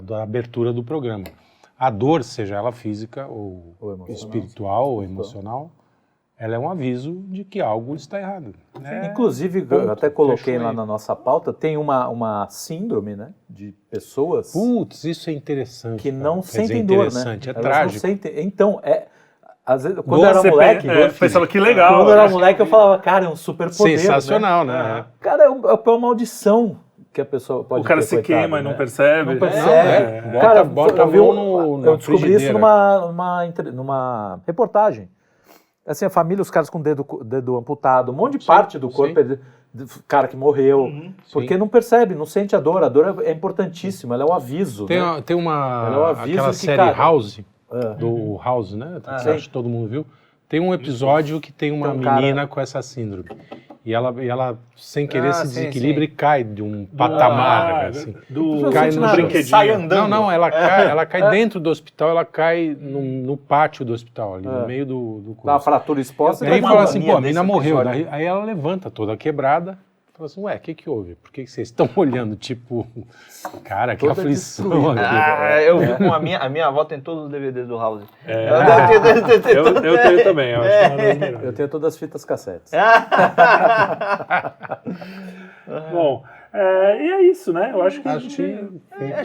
da abertura do programa. A dor, seja ela física ou espiritual ou emocional, ela é um aviso de que algo está errado. Inclusive, eu até coloquei lá na nossa pauta, tem uma síndrome, né, de pessoas... Putz, isso é interessante. Que não sentem dor, né? É trágico. Então, Às vezes, quando eu era moleque... pensava que legal. Quando eu era moleque, eu falava, cara, é um superpoder. Sensacional, né? Cara, é uma maldição que a pessoa pode ter. O cara se coitado, queima e né? não percebe. Não percebe. Cara, bota eu a mão eu descobri isso numa reportagem. Assim, a família, os caras com dedo amputado, um monte de parte do corpo, cara que morreu, porque não percebe, não sente a dor é importantíssima, ela é o aviso. Tem né? uma... Ela é o aviso aquela que, série cara, House, do House, né? Acho que todo mundo viu. Tem um episódio que tem uma menina com essa síndrome. E ela sem querer, se desequilibra e cai de um patamar. Assim. Cai no brinquedinho. Sai andando. Não, ela cai dentro do hospital, ela cai no pátio do hospital, ali no meio do Dá uma fratura exposta. E aí fala assim, pô, a menina morreu. Aí ela levanta toda quebrada. Fala assim, ué, o que houve? Por que vocês estão olhando? Tipo, cara, que aflição aqui. Eu vi com a minha avó tem todos os DVDs do House. Eu tenho também, eu acho uma das melhores. Eu tenho todas as fitas cassetes. Bom, e é isso, né? Eu acho que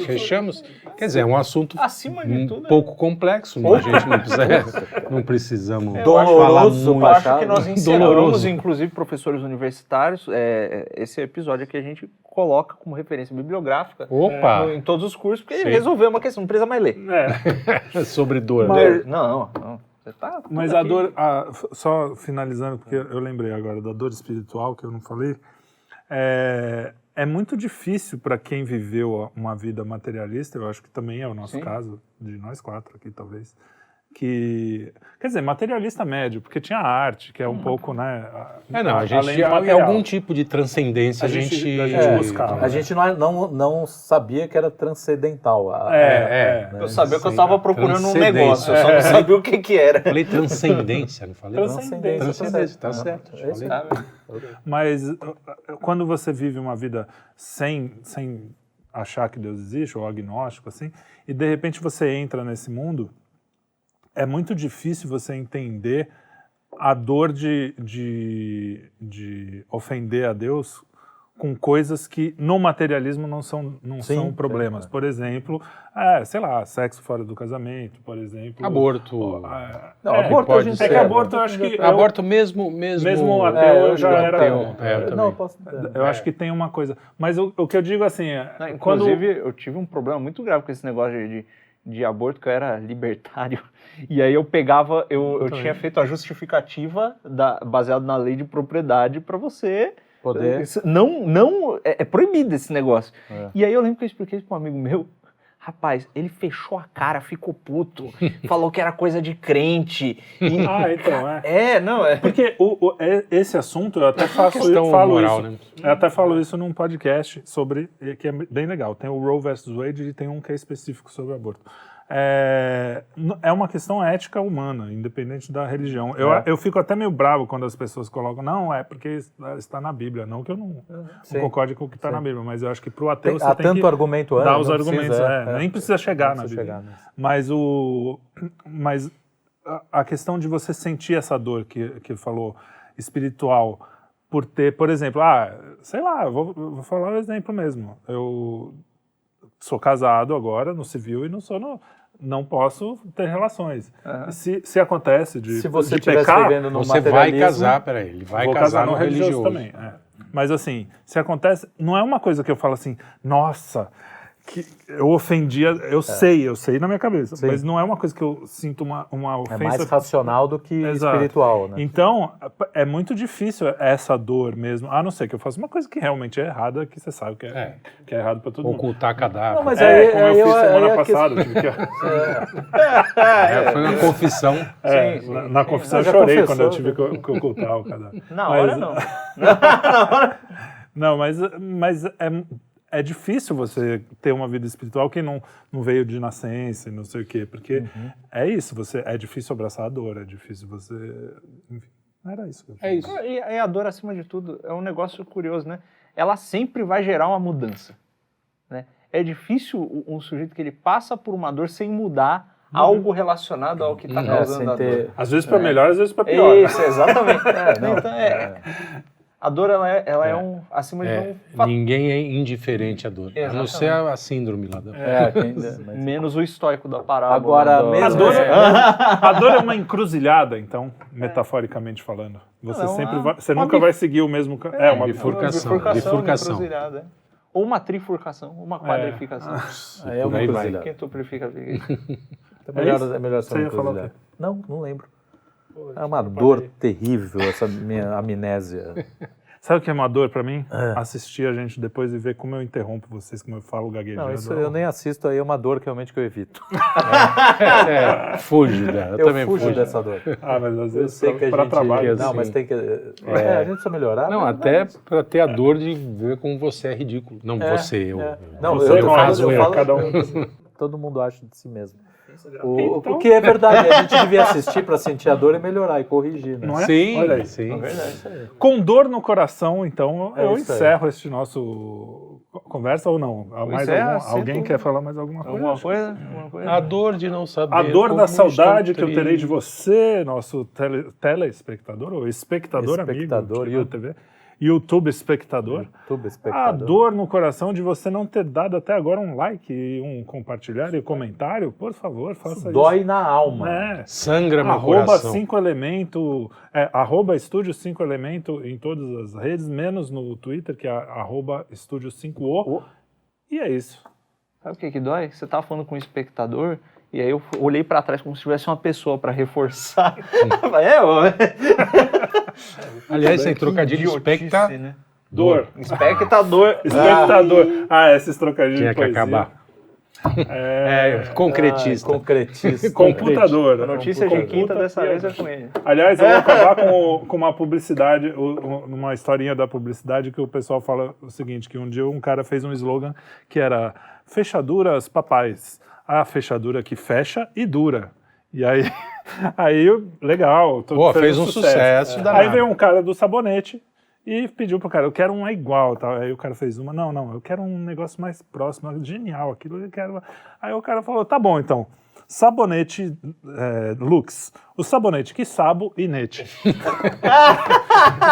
fechamos. Quer dizer, é um assunto acima de tudo, pouco complexo, mas a gente não precisamos doloroso, falar muito. Eu acho que nós encerramos, inclusive, professores universitários, esse episódio que a gente coloca como referência bibliográfica em todos os cursos, porque resolveu uma questão, não precisa mais ler. Sobre dor. Não. Mas a dor, só finalizando, porque eu lembrei agora da dor espiritual, que eu não falei, é muito difícil para quem viveu uma vida materialista, eu acho que também é o nosso caso, de nós 4 aqui talvez, quer dizer, materialista médio, porque tinha arte, que é um pouco, né? A gente em algum tipo de transcendência a gente buscava. A gente não sabia que era transcendental. Eu sabia que eu estava procurando um negócio, eu só não sabia o que era. Falei transcendência, não falei? Transcendência, tá certo. Mas quando você vive uma vida sem achar que Deus existe, ou agnóstico, assim, e de repente você entra nesse mundo, é muito difícil você entender a dor de ofender a Deus com coisas que no materialismo não são problemas. Por exemplo, sei lá, sexo fora do casamento, por exemplo. Aborto. Aborto pode ser. É que aborto eu acho que... Aborto mesmo ateu eu já era... Eu acho que tem uma coisa... Mas o que eu digo assim... Inclusive, eu tive um problema muito grave com esse negócio de aborto, que eu era libertário, e aí eu pegava, eu tinha feito a justificativa baseado na lei de propriedade para você poder... É proibido esse negócio. E aí eu lembro que eu expliquei isso para um amigo meu, rapaz, ele fechou a cara, ficou puto, falou que era coisa de crente. Porque esse assunto, eu até eu até falo isso num podcast que é bem legal. Tem o Roe vs. Wade e tem um que é específico sobre aborto. É uma questão ética humana, independente da religião. Eu fico até meio bravo quando as pessoas colocam, não, é porque está na Bíblia. Não que eu não concorde com o que está na Bíblia, mas eu acho que para o ateu você tem que argumento dar os argumentos. Nem precisa chegar na Bíblia. Mas a questão de você sentir essa dor que falou, espiritual, por ter, por exemplo, sei lá, vou falar um exemplo mesmo. Eu sou casado agora, no civil, e não posso ter relações. Se acontece de você de pecar, no você vai casar, ele vai casar no religioso também. Mas assim, se acontece, não é uma coisa que eu falo assim, nossa, que eu ofendia, eu sei na minha cabeça, mas não é uma coisa que eu sinto uma ofensa. É mais racional do que espiritual, né? Então, é muito difícil essa dor mesmo, a não ser que eu faça uma coisa que realmente é errada, que você sabe que é errado pra todo mundo. Ocultar cadáver. Não, mas como eu fiz semana passada. Foi uma confissão. Na confissão eu chorei quando eu tive que ocultar o cadáver. Na hora não. Não, mas é difícil você ter uma vida espiritual que não veio de nascença e não sei o quê, porque é isso, é difícil abraçar a dor, é difícil você... Enfim, era isso. Isso. E a dor, acima de tudo, é um negócio curioso, né? Ela sempre vai gerar uma mudança, né? É difícil um sujeito que ele passa por uma dor sem mudar algo relacionado ao que está causando a dor. Às vezes para melhor, às vezes para pior. Isso, exatamente. A dor, ela é um, acima de um fator. Ninguém é indiferente à dor. Exatamente. A não ser a síndrome lá da... Menos o estoico da parábola. Agora, mesmo... A dor é uma encruzilhada, então, metaforicamente falando. Você nunca vai seguir o mesmo... É uma bifurcação. Encruzilhada. Ou uma trifurcação, ou uma quadrificação. Aí é uma encruzilhada. Quintuplifica. É melhor ser uma encruzilhada. Não lembro. É uma dor terrível, essa minha amnésia. Sabe o que é uma dor pra mim? Assistir a gente depois e ver como eu interrompo vocês, como eu falo gaguejando. Não, isso eu nem assisto, aí é uma dor que realmente que eu evito. Fuge dela. Eu também fujo dessa dor. Mas às vezes sei que para trabalho. Não, assim, mas tem que... a gente precisa melhorar. Não, até pra ter a dor de ver como você é ridículo. Não, você, eu. Não, Você eu falo, cada um. todo mundo acha de si mesmo. O que é verdade, a gente devia assistir para sentir a dor e melhorar e corrigir, né? Não é? Sim, Olha aí. sim. É verdade, isso aí. Com dor no coração, então, eu isso aí. encerro este nosso conversa ou não? Alguém quer falar mais alguma coisa? Alguma coisa? A dor de não saber. A dor da como saudade que estou eu terei de triste. você, nosso telespectador, ou espectador amigo, YouTube espectador. A dor no coração de você não ter dado até agora um like, um compartilhar e um comentário, por favor, faça isso. Dói na alma. Sangra meu Arroba coração. 5 Elemento, arroba Estúdio 5 Elemento em todas as redes, menos no Twitter, que é arroba Estúdio 5O. E é isso. Sabe o que dói? Você tava falando com o espectador, e aí eu olhei pra trás como se tivesse uma pessoa pra reforçar. Aliás, sem trocadilho, espectador. né? Dor. Espectador. Espectador. Esses trocadilhos Tinha de que poesia. acabar. Concretista. Concretista. Computador. A notícia de quinta dessa vez é com ele. Aliás, eu vou acabar com uma publicidade, uma historinha da publicidade que o pessoal fala o seguinte, que um dia um cara fez um slogan que era fechaduras papais, a fechadura que fecha e dura. E aí legal. Fez um sucesso danado. Aí veio um cara do sabonete e pediu pro cara, eu quero uma igual, tá? Aí o cara fez uma, não, eu quero um negócio mais próximo, genial, aquilo eu quero. Aí o cara falou, tá bom então, sabonete Lux, o sabonete que sabo e nete.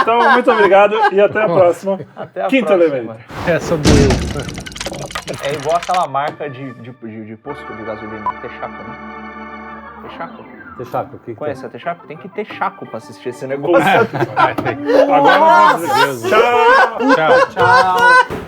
Então, muito obrigado e até a próxima. Até a Quinto próxima. elemento. Essa doeu. É igual aquela marca de posto de gasolina, Texaco, né? Texaco. Texaco, o que Conhece a Texaco? Tem que ter chaco pra assistir esse negócio. Agora vamos dizer. Tchau! Tchau. Tchau.